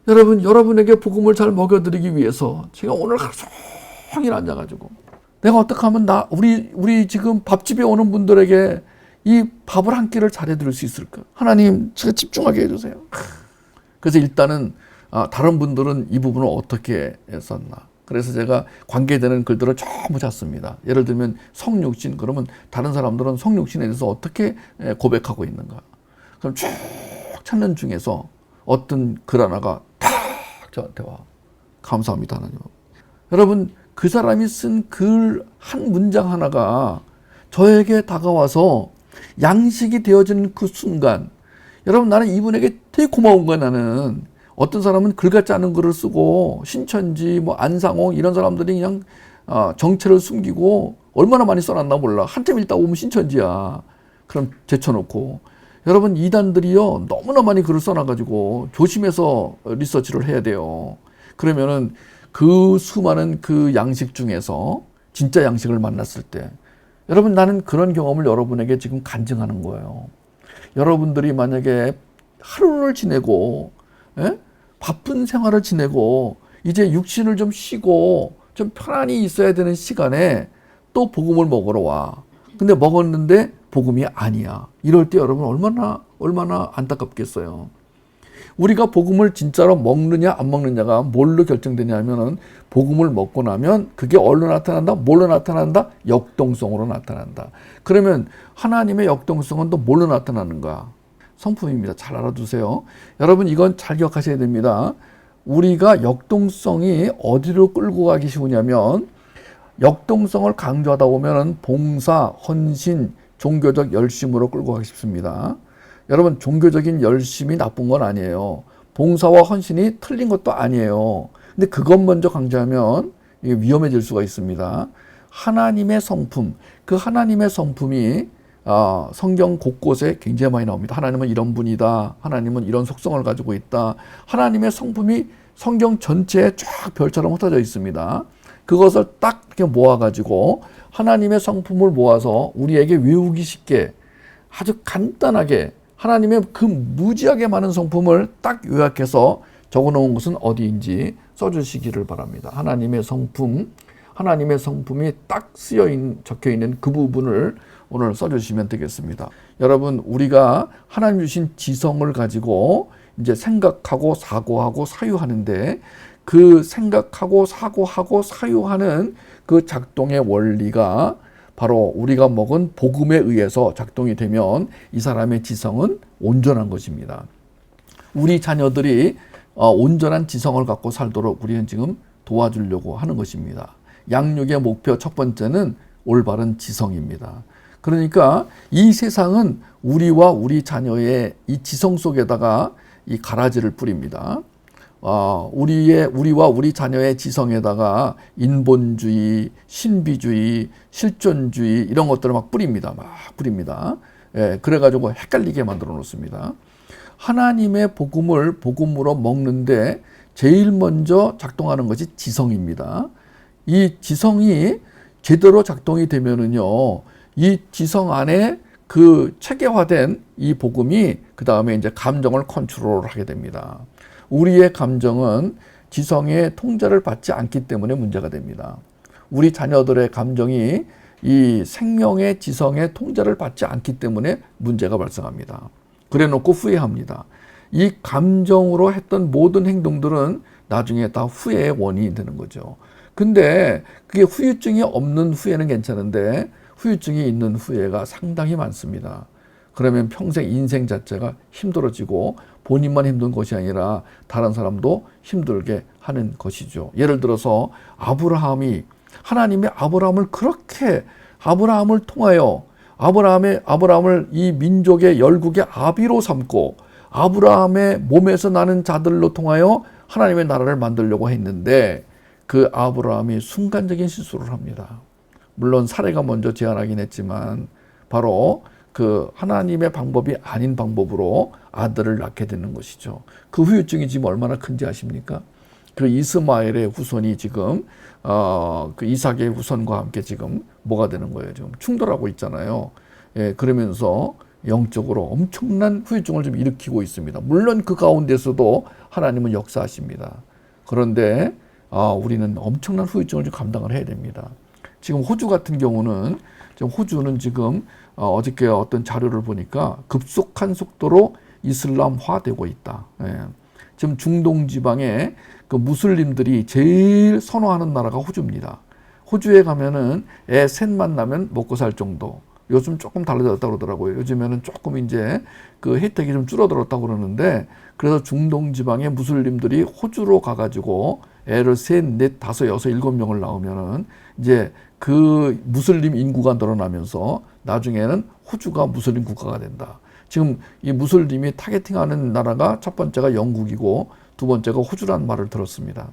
여러분에게 복음을 잘 먹여드리기 위해서 제가 오늘 하루 종일 앉아가지고 내가 어떻게 하면 우리 지금 밥집에 오는 분들에게 이 밥을 한 끼를 잘해드릴 수 있을까? 하나님, 제가 집중하게 해주세요. 그래서 일단은 다른 분들은 이 부분을 어떻게 썼나? 그래서 제가 관계되는 글들을 전부 잤습니다. 예를 들면 성육신, 그러면 다른 사람들은 성육신에 대해서 어떻게 고백하고 있는가? 그럼 쭉 찾는 중에서 어떤 글 하나가 탁 저한테 와. 감사합니다, 하나님. 여러분, 그 사람이 쓴 글 한 문장 하나가 저에게 다가와서 양식이 되어지는 그 순간, 여러분 나는 이분에게 되게 고마운 거야. 나는 어떤 사람은 글 같지 않은 글을 쓰고 신천지 뭐 안상홍 이런 사람들이 그냥 정체를 숨기고 얼마나 많이 써놨나 몰라. 한참 읽다 보면 신천지야. 그럼 제쳐놓고, 여러분 이단들이요 너무나 많이 글을 써놔가지고 조심해서 리서치를 해야 돼요. 그러면은 그 수많은 그 양식 중에서 진짜 양식을 만났을 때, 여러분 나는 그런 경험을 여러분에게 지금 간증하는 거예요. 여러분들이 만약에 하루를 지내고 바쁜 생활을 지내고 이제 육신을 좀 쉬고 좀 편안히 있어야 되는 시간에 또 복음을 먹으러 와. 근데 먹었는데 복음이 아니야. 이럴 때 여러분 얼마나 안타깝겠어요. 우리가 복음을 진짜로 먹느냐 안 먹느냐가 뭘로 결정되냐면은 복음을 먹고 나면 그게 어디로 나타난다? 뭘로 나타난다? 역동성으로 나타난다. 그러면 하나님의 역동성은 또 뭘로 나타나는가? 성품입니다. 잘 알아두세요. 여러분 이건 잘 기억하셔야 됩니다. 우리가 역동성이 어디로 끌고 가기 쉬우냐면 역동성을 강조하다 보면은 봉사, 헌신, 종교적 열심으로 끌고 가기 쉽습니다. 여러분 종교적인 열심이 나쁜 건 아니에요. 봉사와 헌신이 틀린 것도 아니에요. 근데 그것 먼저 강조하면 이게 위험해질 수가 있습니다. 하나님의 성품, 그 하나님의 성품이 성경 곳곳에 굉장히 많이 나옵니다. 하나님은 이런 분이다. 하나님은 이런 속성을 가지고 있다. 하나님의 성품이 성경 전체에 쫙 별처럼 흩어져 있습니다. 그것을 딱 이렇게 모아가지고 하나님의 성품을 모아서 우리에게 외우기 쉽게 아주 간단하게 하나님의 그 무지하게 많은 성품을 딱 요약해서 적어놓은 것은 어디인지 써주시기를 바랍니다. 하나님의 성품, 하나님의 성품이 딱 적혀있는 그 부분을 오늘 써주시면 되겠습니다. 여러분 우리가 하나님 주신 지성을 가지고 이제 생각하고 사고하고 사유하는데 그 생각하고 사고하고 사유하는 그 작동의 원리가 바로 우리가 먹은 복음에 의해서 작동이 되면 이 사람의 지성은 온전한 것입니다. 우리 자녀들이 온전한 지성을 갖고 살도록 우리는 지금 도와주려고 하는 것입니다. 양육의 목표 첫 번째는 올바른 지성입니다. 그러니까 이 세상은 우리와 우리 자녀의 이 지성 속에다가 이 가라지를 뿌립니다. 우리와 우리 자녀의 지성에다가 인본주의, 신비주의, 실존주의 이런 것들을 막 뿌립니다. 막 뿌립니다. 예, 그래가지고 헷갈리게 만들어 놓습니다. 하나님의 복음을 복음으로 먹는데 제일 먼저 작동하는 것이 지성입니다. 이 지성이 제대로 작동이 되면은요, 이 지성 안에 그 체계화된 이 복음이 그 다음에 이제 감정을 컨트롤하게 됩니다. 우리의 감정은 지성의 통제를 받지 않기 때문에 문제가 됩니다. 우리 자녀들의 감정이 이 생명의 지성의 통제를 받지 않기 때문에 문제가 발생합니다. 그래 놓고 후회합니다. 이 감정으로 했던 모든 행동들은 나중에 다 후회의 원인이 되는 거죠. 근데 그게 후유증이 없는 후회는 괜찮은데 후유증이 있는 후회가 상당히 많습니다. 그러면 평생 인생 자체가 힘들어지고 본인만 힘든 것이 아니라 다른 사람도 힘들게 하는 것이죠. 예를 들어서 하나님이 아브라함을 그렇게 아브라함을 통하여 아브라함을 이 민족의 열국의 아비로 삼고 아브라함의 몸에서 나는 자들로 통하여 하나님의 나라를 만들려고 했는데 그 아브라함이 순간적인 실수를 합니다. 물론 사례가 먼저 제안하긴 했지만 바로 그 하나님의 방법이 아닌 방법으로 아들을 낳게 되는 것이죠. 그 후유증이 지금 얼마나 큰지 아십니까? 그 이스마엘의 후손이 지금 그 이삭의 후손과 함께 지금 뭐가 되는 거예요? 지금 충돌하고 있잖아요. 예, 그러면서 영적으로 엄청난 후유증을 좀 일으키고 있습니다. 물론 그 가운데서도 하나님은 역사하십니다. 그런데 우리는 엄청난 후유증을 좀 감당을 해야 됩니다. 지금 호주 같은 경우는 호주는 지금 어저께 어떤 자료를 보니까 급속한 속도로 이슬람화되고 있다. 예. 지금 중동 지방에 그 무슬림들이 제일 선호하는 나라가 호주입니다. 호주에 가면은 애 셋만 나면 먹고 살 정도. 요즘 조금 달라졌다고 그러더라고요. 요즘에는 조금 이제 그 혜택이 좀 줄어들었다고 그러는데 그래서 중동 지방의 무슬림들이 호주로 가가지고 애를 셋, 넷, 다섯, 여섯, 일곱 명을 낳으면은 이제 그 무슬림 인구가 늘어나면서 나중에는 호주가 무슬림 국가가 된다. 지금 이 무슬림이 타겟팅하는 나라가 첫 번째가 영국이고 두 번째가 호주라는 말을 들었습니다.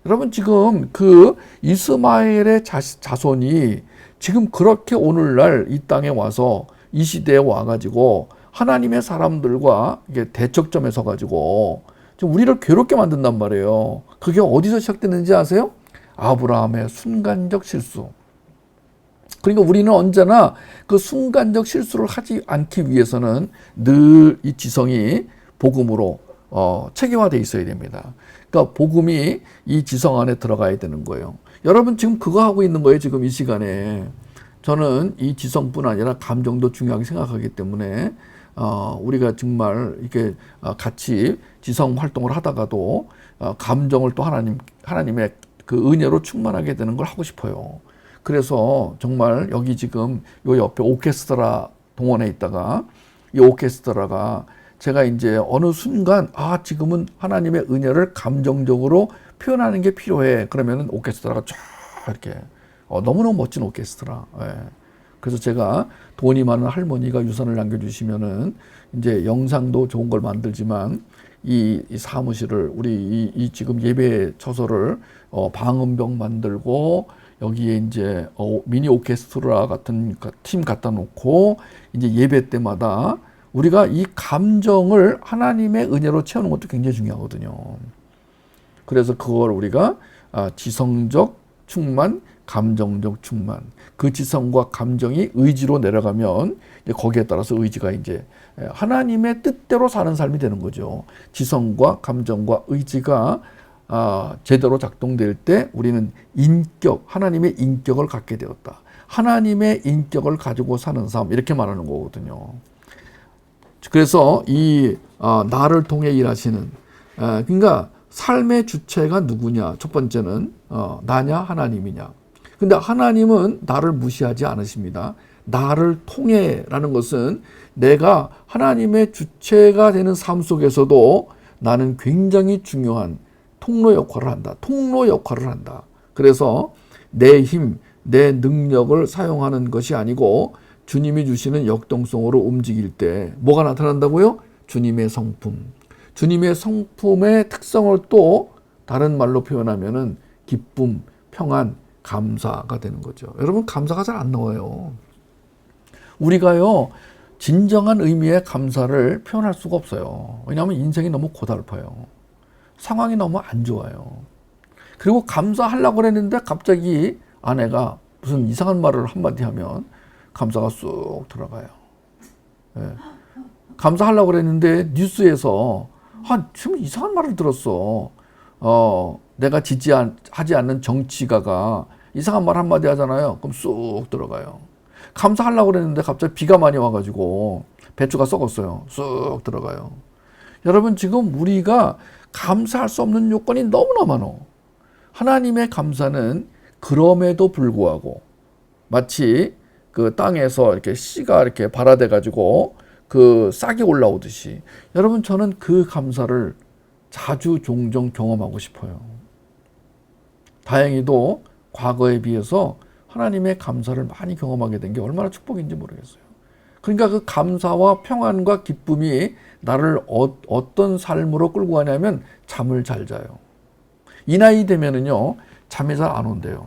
여러분 지금 그 이스마엘의 자손이 지금 그렇게 오늘날 이 땅에 와서 이 시대에 와가지고 하나님의 사람들과 이게 대척점에 서가지고 지금 우리를 괴롭게 만든단 말이에요. 그게 어디서 시작됐는지 아세요? 아브라함의 순간적 실수. 그러니까 우리는 언제나 그 순간적 실수를 하지 않기 위해서는 늘 이 지성이 복음으로 체계화되어 있어야 됩니다. 그러니까 복음이 이 지성 안에 들어가야 되는 거예요. 여러분 지금 그거 하고 있는 거예요. 지금 이 시간에. 저는 이 지성뿐 아니라 감정도 중요하게 생각하기 때문에 우리가 정말 이렇게 같이 지성 활동을 하다가도 감정을 또 하나님의 그 은혜로 충만하게 되는 걸 하고 싶어요. 그래서 정말 여기 지금 요 옆에 오케스트라 동원해 있다가 이 오케스트라가 제가 이제 어느 순간 지금은 하나님의 은혜를 감정적으로 표현하는 게 필요해. 그러면은 오케스트라가 쫙 이렇게 너무너무 멋진 오케스트라. 예. 그래서 제가 돈이 많은 할머니가 유산을 남겨주시면은 이제 영상도 좋은 걸 만들지만 이 사무실을 우리 이 지금 예배 처소를 방음벽 만들고 여기에 이제 미니 오케스트라 같은 팀 갖다 놓고 이제 예배 때마다 우리가 이 감정을 하나님의 은혜로 채우는 것도 굉장히 중요하거든요. 그래서 그걸 우리가 지성적 충만, 감정적 충만. 그 지성과 감정이 의지로 내려가면 이제 거기에 따라서 의지가 이제 하나님의 뜻대로 사는 삶이 되는 거죠. 지성과 감정과 의지가 제대로 작동될 때 우리는 하나님의 인격을 갖게 되었다. 하나님의 인격을 가지고 사는 삶, 이렇게 말하는 거거든요. 그래서 이 나를 통해 일하시는, 그러니까 삶의 주체가 누구냐? 첫 번째는 나냐 하나님이냐? 근데 하나님은 나를 무시하지 않으십니다. 나를 통해라는 것은 내가 하나님의 주체가 되는 삶 속에서도 나는 굉장히 중요한 통로 역할을 한다. 통로 역할을 한다. 그래서 내 힘, 내 능력을 사용하는 것이 아니고 주님이 주시는 역동성으로 움직일 때 뭐가 나타난다고요? 주님의 성품. 주님의 성품의 특성을 또 다른 말로 표현하면은 기쁨, 평안, 감사가 되는 거죠. 여러분, 감사가 잘 안 나와요. 우리가요, 진정한 의미의 감사를 표현할 수가 없어요. 왜냐하면 인생이 너무 고달파요. 상황이 너무 안 좋아요. 그리고 감사하려고 그랬는데 갑자기 아내가 무슨 이상한 말을 한마디 하면 감사가 쑥 들어가요. 예. 감사하려고 그랬는데 뉴스에서 지금 이상한 말을 들었어. 내가 하지 않는 정치가가 이상한 말 한마디 하잖아요. 그럼 쑥 들어가요. 감사하려고 그랬는데 갑자기 비가 많이 와가지고 배추가 썩었어요. 쑥 들어가요. 여러분, 지금 우리가 감사할 수 없는 요건이 너무나 많아. 하나님의 감사는 그럼에도 불구하고 마치 그 땅에서 이렇게 씨가 이렇게 발화돼 가지고 그 싹이 올라오듯이, 여러분, 저는 그 감사를 자주 종종 경험하고 싶어요. 다행히도 과거에 비해서 하나님의 감사를 많이 경험하게 된 게 얼마나 축복인지 모르겠어요. 그러니까 그 감사와 평안과 기쁨이 나를 어떤 삶으로 끌고 가냐면 잠을 잘 자요. 이 나이 되면은요, 잠이 잘 안 온대요.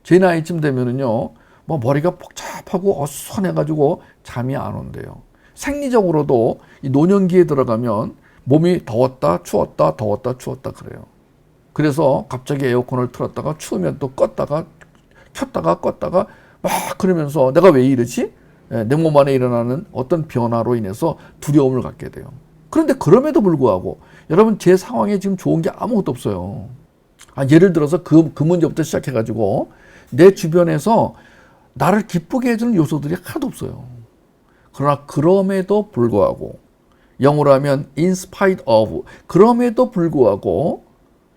제 나이쯤 되면은요, 뭐 머리가 복잡하고 어수선해가지고 잠이 안 온대요. 생리적으로도 이 노년기에 들어가면 몸이 더웠다 추웠다 더웠다 추웠다 그래요. 그래서 갑자기 에어컨을 틀었다가 추우면 또 껐다가 켰다가 껐다가 막 그러면서 내가 왜 이러지? 내 몸 안에 일어나는 어떤 변화로 인해서 두려움을 갖게 돼요. 그런데 그럼에도 불구하고 여러분, 제 상황에 지금 좋은 게 아무것도 없어요. 예를 들어서 그 문제부터 시작해가지고 내 주변에서 나를 기쁘게 해주는 요소들이 하나도 없어요. 그러나 그럼에도 불구하고, 영어로 하면 in spite of, 그럼에도 불구하고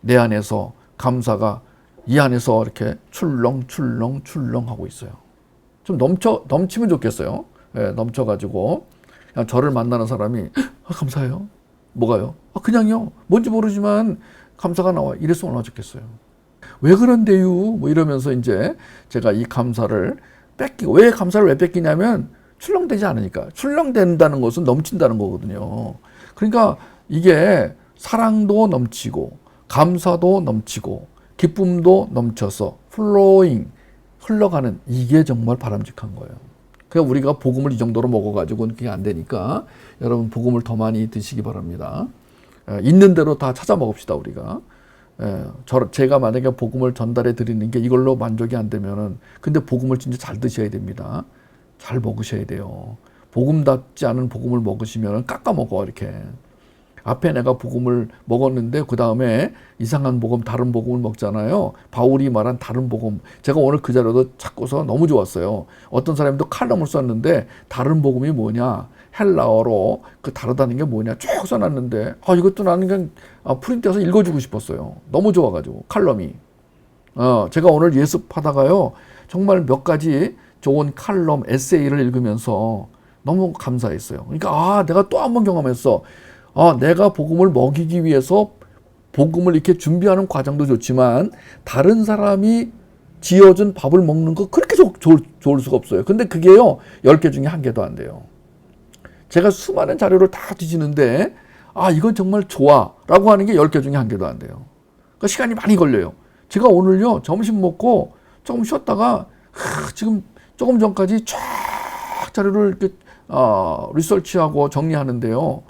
내 안에서 감사가 이 안에서 이렇게 출렁출렁 하고 있어요. 좀 넘치면 좋겠어요. 넘쳐가지고 그냥 저를 만나는 사람이 감사해요. 뭐가요? 그냥요. 뭔지 모르지만 감사가 나와. 이랬으면 얼마나 좋겠어요. 왜 그런데요? 뭐 이러면서 이제 제가 이 감사를 뺏기고, 왜 감사를 왜 뺏기냐면 출렁대지 않으니까. 출렁댄다는 것은 넘친다는 거거든요. 그러니까 이게 사랑도 넘치고 감사도 넘치고 기쁨도 넘쳐서 flowing, 흘러가는, 이게 정말 바람직한 거예요. 그러니까 우리가 복음을 이 정도로 먹어가지고는 그게 안 되니까 여러분, 복음을 더 많이 드시기 바랍니다. 있는 대로 다 찾아 먹읍시다, 우리가. 제가 만약에 복음을 전달해 드리는 게 이걸로 만족이 안 되면은, 근데 복음을 진짜 잘 드셔야 됩니다. 잘 먹으셔야 돼요. 복음답지 않은 복음을 먹으시면 깎아 먹어, 이렇게. 앞에 내가 복음을 먹었는데 그 다음에 이상한 복음, 다른 복음을 먹잖아요. 바울이 말한 다른 복음. 제가 오늘 그 자료도 찾고서 너무 좋았어요. 어떤 사람도 칼럼을 썼는데 다른 복음이 뭐냐, 헬라어로 그 다르다는 게 뭐냐 쭉 써놨는데 이것도 나는 그냥 프린트해서 읽어주고 싶었어요. 너무 좋아가지고 칼럼이. 제가 오늘 예습하다가요, 정말 몇 가지 좋은 칼럼, 에세이를 읽으면서 너무 감사했어요. 그러니까 내가 또 한 번 경험했어. 내가 복음을 먹이기 위해서 복음을 이렇게 준비하는 과정도 좋지만 다른 사람이 지어준 밥을 먹는 거 그렇게 좋을 수가 없어요. 근데 그게요, 10개 중에 1개도 안 돼요. 제가 수많은 자료를 다 뒤지는데 이건 정말 좋아 라고 하는 게 10개 중에 1개도 안 돼요. 그러니까 시간이 많이 걸려요. 제가 오늘요, 점심 먹고 조금 쉬었다가 지금 조금 전까지 쫙 자료를 이렇게 리서치하고 정리하는데요,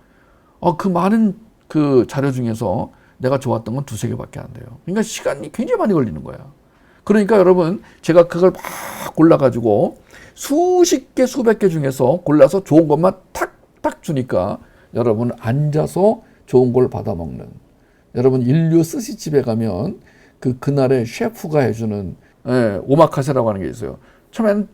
그 많은 그 자료 중에서 내가 좋았던 건 2-3개밖에 안 돼요. 그러니까 시간이 굉장히 많이 걸리는 거야. 그러니까 여러분, 제가 그걸 막 골라가지고 수십 개, 수백 개 중에서 골라서 좋은 것만 탁탁 주니까 여러분, 앉아서 좋은 걸 받아 먹는, 여러분, 인류 스시집에 가면 그날의 셰프가 해주는 오마카세라고 하는 게 있어요. 처음엔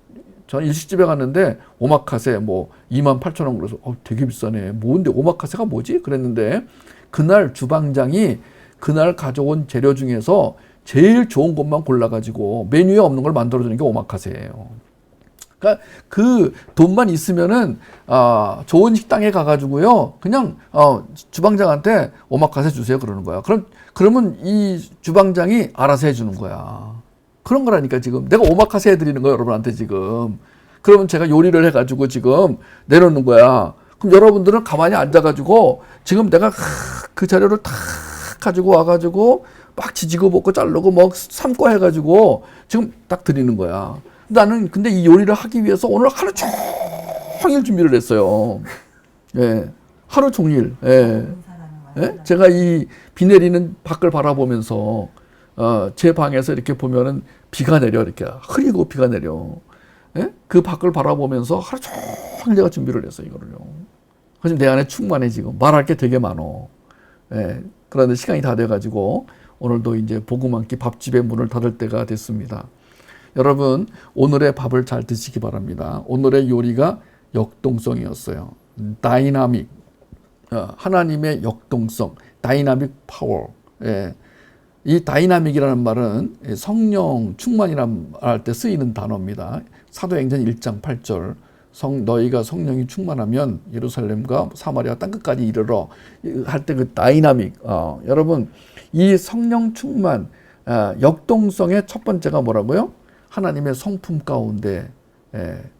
저는 일식집에 갔는데 오마카세 뭐 28,000원 그래서 되게 비싸네. 뭔데 오마카세가 뭐지? 그랬는데 그날 주방장이 그날 가져온 재료 중에서 제일 좋은 것만 골라가지고 메뉴에 없는 걸 만들어주는 게 오마카세예요. 그러니까 그 돈만 있으면은 좋은 식당에 가가지고요, 그냥 주방장한테 오마카세 주세요 그러는 거야. 그러면 이 주방장이 알아서 해주는 거야. 그런 거라니까. 지금 내가 오마카세 해드리는 거예요, 여러분한테 지금. 그러면 제가 요리를 해가지고 지금 내놓는 거야. 그럼 여러분들은 가만히 앉아가지고 지금 내가 그 자료를 다 가지고 와가지고 막 지지고 볶고 자르고 뭐 삶고 해가지고 지금 딱 드리는 거야. 나는 근데 이 요리를 하기 위해서 오늘 하루 종일 준비를 했어요. 예, 하루 종일. 예. 예? 제가 이 비 내리는 밖을 바라보면서 제 방에서 이렇게 보면은 비가 내려 이렇게 흐리고 비가 내려. 예? 그 밖을 바라보면서 하루 종일 내가 준비를 했어요 이거를요. 그래서 내 안에 충만해 지금 말할 게 되게 많어. 예. 그런데 시간이 다 돼가지고 오늘도 이제 복음 한 끼 밥집의 문을 닫을 때가 됐습니다. 여러분 오늘의 밥을 잘 드시기 바랍니다. 오늘의 요리가 역동성이었어요. 다이나믹, 하나님의 역동성, 다이나믹 파워. 예. 이 다이나믹이라는 말은 성령 충만이라는 할 때 쓰이는 단어입니다. 사도행전 1장 8절 너희가 성령이 충만하면 예루살렘과 사마리아 땅끝까지 이르러 할 때 그 다이나믹. 여러분 이 성령 충만, 역동성의 첫 번째가 뭐라고요? 하나님의 성품 가운데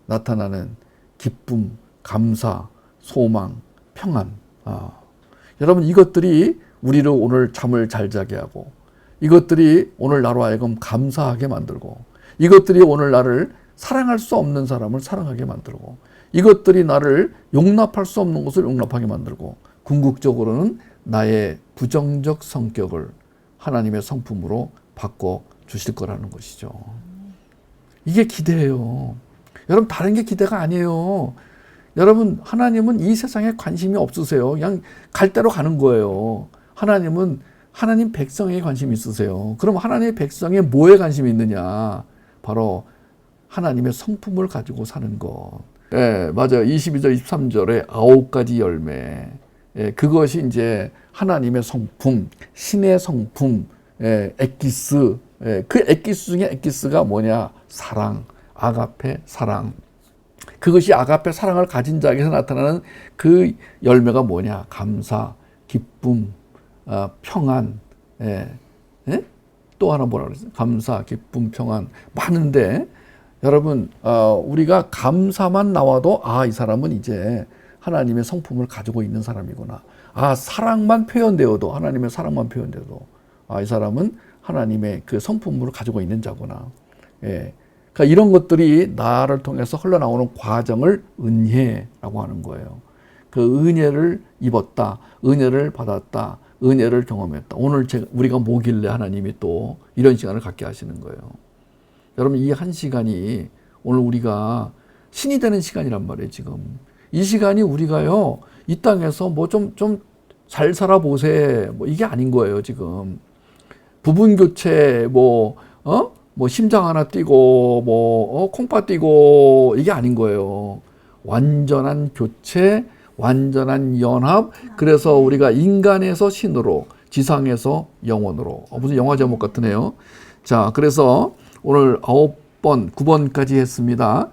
나타나는 기쁨, 감사, 소망, 평안. 여러분 이것들이 우리를 오늘 잠을 잘 자게 하고, 이것들이 오늘 나로 하여금 감사하게 만들고, 이것들이 오늘 나를 사랑할 수 없는 사람을 사랑하게 만들고, 이것들이 나를 용납할 수 없는 것을 용납하게 만들고, 궁극적으로는 나의 부정적 성격을 하나님의 성품으로 바꿔 주실 거라는 것이죠. 이게 기대예요. 여러분 다른 게 기대가 아니에요. 여러분 하나님은 이 세상에 관심이 없으세요. 그냥 갈 대로 가는 거예요. 하나님은 하나님 백성에 관심이 있으세요. 그럼 하나님의 백성에 뭐에 관심이 있느냐? 바로 하나님의 성품을 가지고 사는 것. 예, 맞아요. 22절, 23절에 9가지 열매. 예, 그것이 이제 하나님의 성품, 신의 성품, 엑기스. 예, 그 엑기스 중에 엑기스가 뭐냐? 사랑, 아가페, 사랑. 그것이 아가페 사랑을 가진 자에게서 나타나는 그 열매가 뭐냐? 감사, 기쁨, 평안. 예. 예? 또 하나 뭐라 그랬어요? 감사, 기쁨, 평안. 많은데 여러분 우리가 감사만 나와도 이 사람은 이제 하나님의 성품을 가지고 있는 사람이구나. 사랑만 표현되어도, 하나님의 사랑만 표현되어도 이 사람은 하나님의 그 성품을 가지고 있는 자구나. 예. 그러니까 이런 것들이 나를 통해서 흘러나오는 과정을 은혜라고 하는 거예요. 그 은혜를 입었다, 은혜를 받았다, 은혜를 경험했다. 오늘 우리가 뭐길래 하나님이 또 이런 시간을 갖게 하시는 거예요. 여러분 이 한 시간이 오늘 우리가 신이 되는 시간이란 말이에요. 지금 이 시간이 우리가요 이 땅에서 뭐 좀 잘 살아보세 뭐 이게 아닌 거예요. 지금 부분 교체 뭐 심장 하나 뛰고 콩팥 뛰고 이게 아닌 거예요. 완전한 교체, 완전한 연합. 그래서 우리가 인간에서 신으로, 지상에서 영원으로. 무슨 영화 제목 같으네요. 자, 그래서 오늘 9번, 9번까지 했습니다.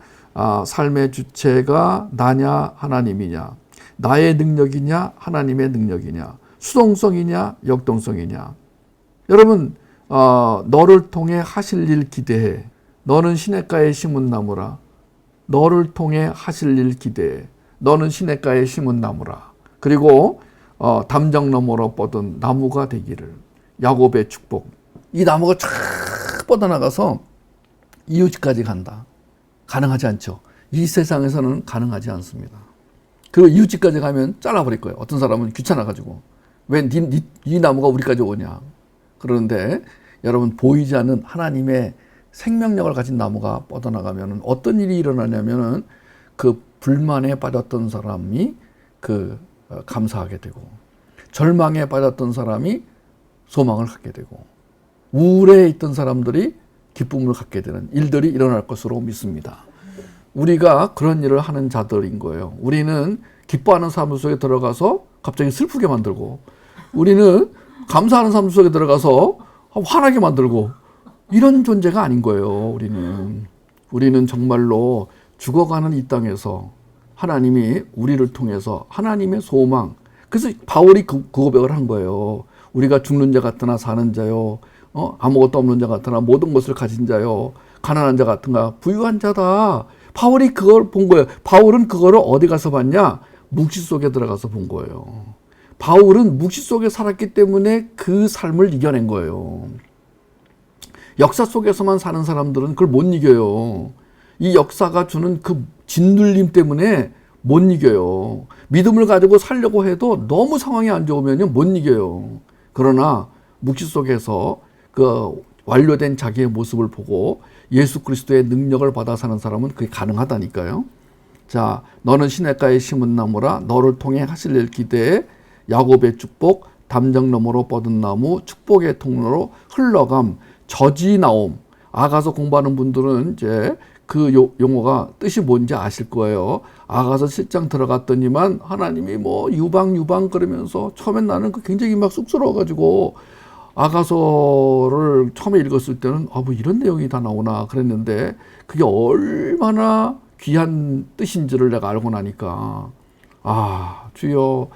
삶의 주체가 나냐 하나님이냐, 나의 능력이냐 하나님의 능력이냐, 수동성이냐 역동성이냐. 여러분 너를 통해 하실 일 기대해. 너는 시냇가에 심은 나무라. 너를 통해 하실 일 기대해. 너는 시냇가에 심은 나무라. 그리고 담장 너머로 뻗은 나무가 되기를. 야곱의 축복. 이 나무가 쫙 뻗어나가서 이웃까지 간다. 가능하지 않죠. 이 세상에서는 가능하지 않습니다. 그리고 이웃집까지 가면 잘라버릴 거예요. 어떤 사람은 귀찮아가지고. 왜 이 나무가 우리까지 오냐. 그러는데 여러분 보이지 않는 하나님의 생명력을 가진 나무가 뻗어나가면 어떤 일이 일어나냐면은 그 불만에 빠졌던 사람이 감사하게 되고, 절망에 빠졌던 사람이 소망을 갖게 되고, 우울에 있던 사람들이 기쁨을 갖게 되는 일들이 일어날 것으로 믿습니다. 우리가 그런 일을 하는 자들인 거예요. 우리는 기뻐하는 삶 속에 들어가서 갑자기 슬프게 만들고, 우리는 감사하는 삶 속에 들어가서 화나게 만들고, 이런 존재가 아닌 거예요. 우리는 정말로 죽어가는 이 땅에서 하나님이 우리를 통해서 하나님의 소망. 그래서 바울이 그 고백을 한 거예요. 우리가 죽는 자 같으나 사는 자요, 아무것도 없는 자 같으나 모든 것을 가진 자요, 가난한 자 같은가 부유한 자다. 바울이 그걸 본 거예요. 바울은 그거를 어디 가서 봤냐? 묵시 속에 들어가서 본 거예요. 바울은 묵시 속에 살았기 때문에 그 삶을 이겨낸 거예요. 역사 속에서만 사는 사람들은 그걸 못 이겨요. 이 역사가 주는 그 짓눌림 때문에 못 이겨요. 믿음을 가지고 살려고 해도 너무 상황이 안 좋으면 못 이겨요. 그러나 묵시 속에서 그 완료된 자기의 모습을 보고 예수 그리스도의 능력을 받아 사는 사람은 그게 가능하다니까요. 자, 너는 시냇가에 심은 나무라 너를 통해 하실 일 기대해 야곱의 축복, 담장 너머로 뻗은 나무, 축복의 통로로 흘러감, 저지 나옴. 아가서 공부하는 분들은 이제 그 용어가 뜻이 뭔지 아실 거예요. 아가서 7장 들어갔더니만 하나님이 뭐 유방 그러면서 처음엔 나는 그 굉장히 막 쑥스러워가지고 아가서를 처음에 읽었을 때는 뭐 이런 내용이 다 나오나 그랬는데 그게 얼마나 귀한 뜻인지를 내가 알고 나니까 주여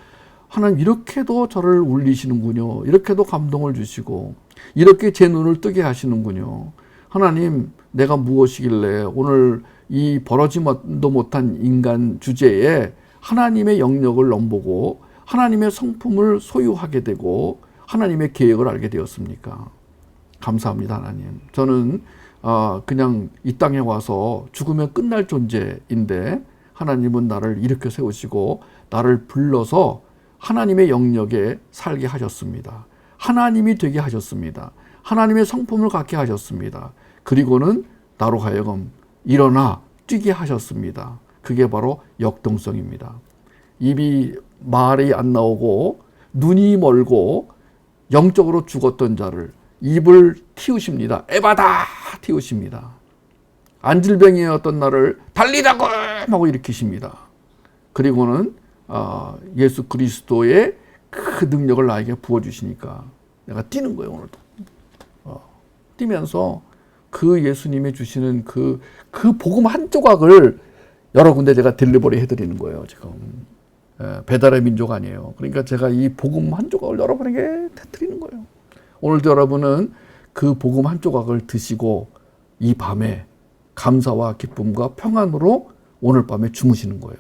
하나님 이렇게도 저를 울리시는군요. 이렇게도 감동을 주시고 이렇게 제 눈을 뜨게 하시는군요. 하나님 내가 무엇이길래 오늘 이 벌어지도 못한 인간 주제에 하나님의 영역을 넘보고 하나님의 성품을 소유하게 되고 하나님의 계획을 알게 되었습니까? 감사합니다 하나님. 저는 그냥 이 땅에 와서 죽으면 끝날 존재인데 하나님은 나를 일으켜 세우시고 나를 불러서 하나님의 영역에 살게 하셨습니다. 하나님이 되게 하셨습니다. 하나님의 성품을 갖게 하셨습니다. 그리고는 나로 하여금 일어나 뛰게 하셨습니다. 그게 바로 역동성입니다. 입이 말이 안 나오고 눈이 멀고 영적으로 죽었던 자를 입을 틔우십니다. 에바다 틔우십니다. 안질병이었던 나를 달리라고 하고 일으키십니다. 그리고는 예수 그리스도의 그 능력을 나에게 부어주시니까 내가 뛰는 거예요. 오늘도 뛰면서 그 예수님이 주시는 그 복음 한 조각을 여러 군데 제가 딜리버리 해드리는 거예요. 지금 배달의 민족 아니에요. 그러니까 제가 이 복음 한 조각을 여러분에게 터뜨리는 거예요. 오늘도 여러분은 그 복음 한 조각을 드시고 이 밤에 감사와 기쁨과 평안으로 오늘 밤에 주무시는 거예요.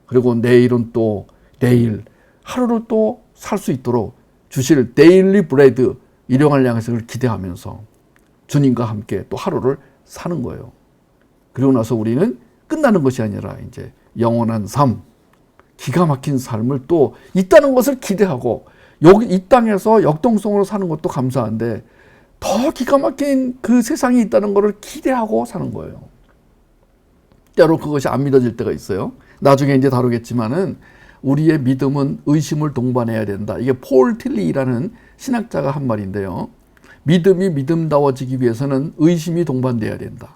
그리고 내일은 또 내일 하루를 또 살 수 있도록 주실 데일리 브레드 일용할 양식을 기대하면서 주님과 함께 또 하루를 사는 거예요. 그리고 나서 우리는 끝나는 것이 아니라 이제 영원한 삶, 기가 막힌 삶을 또 있다는 것을 기대하고 여기 이 땅에서 역동성으로 사는 것도 감사한데 더 기가 막힌 그 세상이 있다는 것을 기대하고 사는 거예요. 때로 그것이 안 믿어질 때가 있어요. 나중에 이제 다루겠지만은 우리의 믿음은 의심을 동반해야 된다. 이게 폴 틸리라는 신학자가 한 말인데요. 믿음이 믿음다워지기 위해서는 의심이 동반돼야 된다.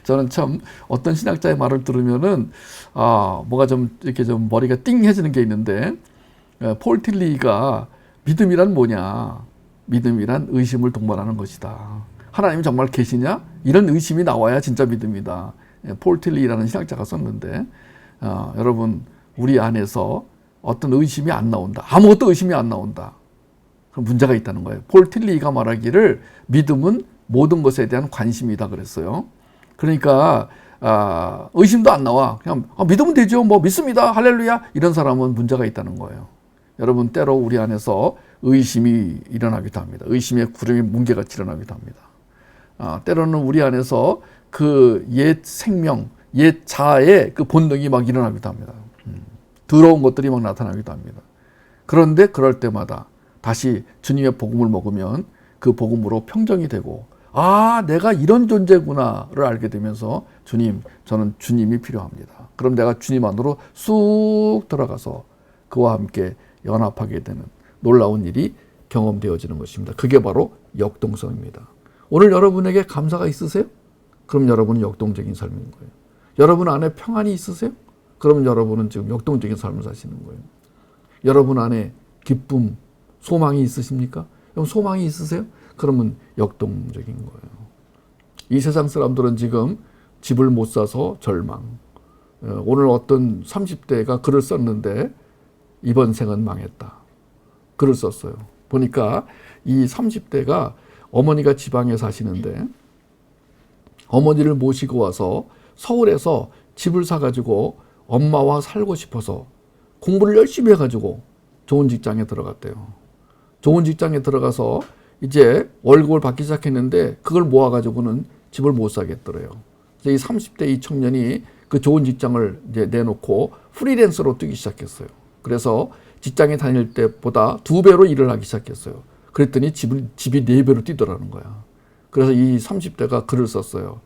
저는 참 어떤 신학자의 말을 들으면은 뭐가 좀 이렇게 좀 머리가 띵해지는 게 있는데 폴 틸리가 믿음이란 뭐냐? 믿음이란 의심을 동반하는 것이다. 하나님이 정말 계시냐? 이런 의심이 나와야 진짜 믿음이다. 폴 틸리라는 신학자가 썼는데 여러분 우리 안에서 어떤 의심이 안 나온다. 아무것도 의심이 안 나온다. 그럼 문제가 있다는 거예요. 폴 틸리가 말하기를 믿음은 모든 것에 대한 관심이다 그랬어요. 그러니까 의심도 안 나와. 그냥 믿으면 되죠. 뭐 믿습니다. 할렐루야. 이런 사람은 문제가 있다는 거예요. 여러분 때로 우리 안에서 의심이 일어나기도 합니다. 의심의 구름이 뭉게같이 일어나기도 합니다. 때로는 우리 안에서 그 옛 생명, 옛 자아의 그 본능이 막 일어나기도 합니다. 더러운 것들이 막 나타나기도 합니다. 그런데 그럴 때마다 다시 주님의 복음을 먹으면 그 복음으로 평정이 되고 내가 이런 존재구나를 알게 되면서 주님, 저는 주님이 필요합니다. 그럼 내가 주님 안으로 쑥 들어가서 그와 함께 연합하게 되는 놀라운 일이 경험되어지는 것입니다. 그게 바로 역동성입니다. 오늘 여러분에게 감사가 있으세요? 그럼 여러분은 역동적인 삶인 거예요. 여러분 안에 평안이 있으세요? 그러면 여러분은 지금 역동적인 삶을 사시는 거예요. 여러분 안에 기쁨, 소망이 있으십니까? 그럼 소망이 있으세요? 그러면 역동적인 거예요. 이 세상 사람들은 지금 집을 못 사서 절망. 오늘 어떤 30대가 글을 썼는데 이번 생은 망했다. 글을 썼어요. 보니까 이 30대가 어머니가 지방에 사시는데 어머니를 모시고 와서 서울에서 집을 사가지고 엄마와 살고 싶어서 공부를 열심히 해가지고 좋은 직장에 들어갔대요. 좋은 직장에 들어가서 이제 월급을 받기 시작했는데 그걸 모아가지고는 집을 못 사겠더래요. 그래서 이 30대 이 청년이 그 좋은 직장을 이제 내놓고 프리랜서로 뛰기 시작했어요. 그래서 직장에 다닐 때보다 2배로 일을 하기 시작했어요. 그랬더니 집이 4배로 뛰더라는 거야. 그래서 이 30대가 글을 썼어요.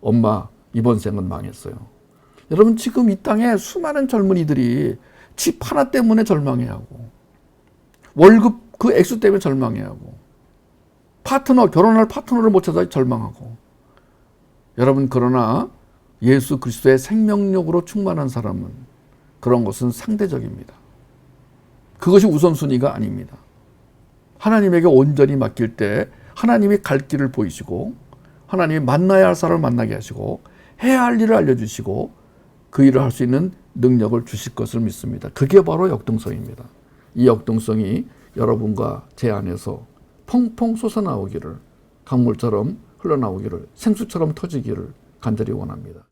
엄마, 이번 생은 망했어요. 여러분, 지금 이 땅에 수많은 젊은이들이 집 하나 때문에 절망해하고, 월급 그 액수 때문에 절망해하고, 결혼할 파트너를 못 찾아 절망하고. 여러분, 그러나 예수 그리스도의 생명력으로 충만한 사람은 그런 것은 상대적입니다. 그것이 우선순위가 아닙니다. 하나님에게 온전히 맡길 때 하나님이 갈 길을 보이시고, 하나님이 만나야 할 사람을 만나게 하시고, 해야 할 일을 알려주시고, 그 일을 할 수 있는 능력을 주실 것을 믿습니다. 그게 바로 역동성입니다. 이 역동성이 여러분과 제 안에서 펑펑 솟아나오기를, 강물처럼 흘러나오기를, 생수처럼 터지기를 간절히 원합니다.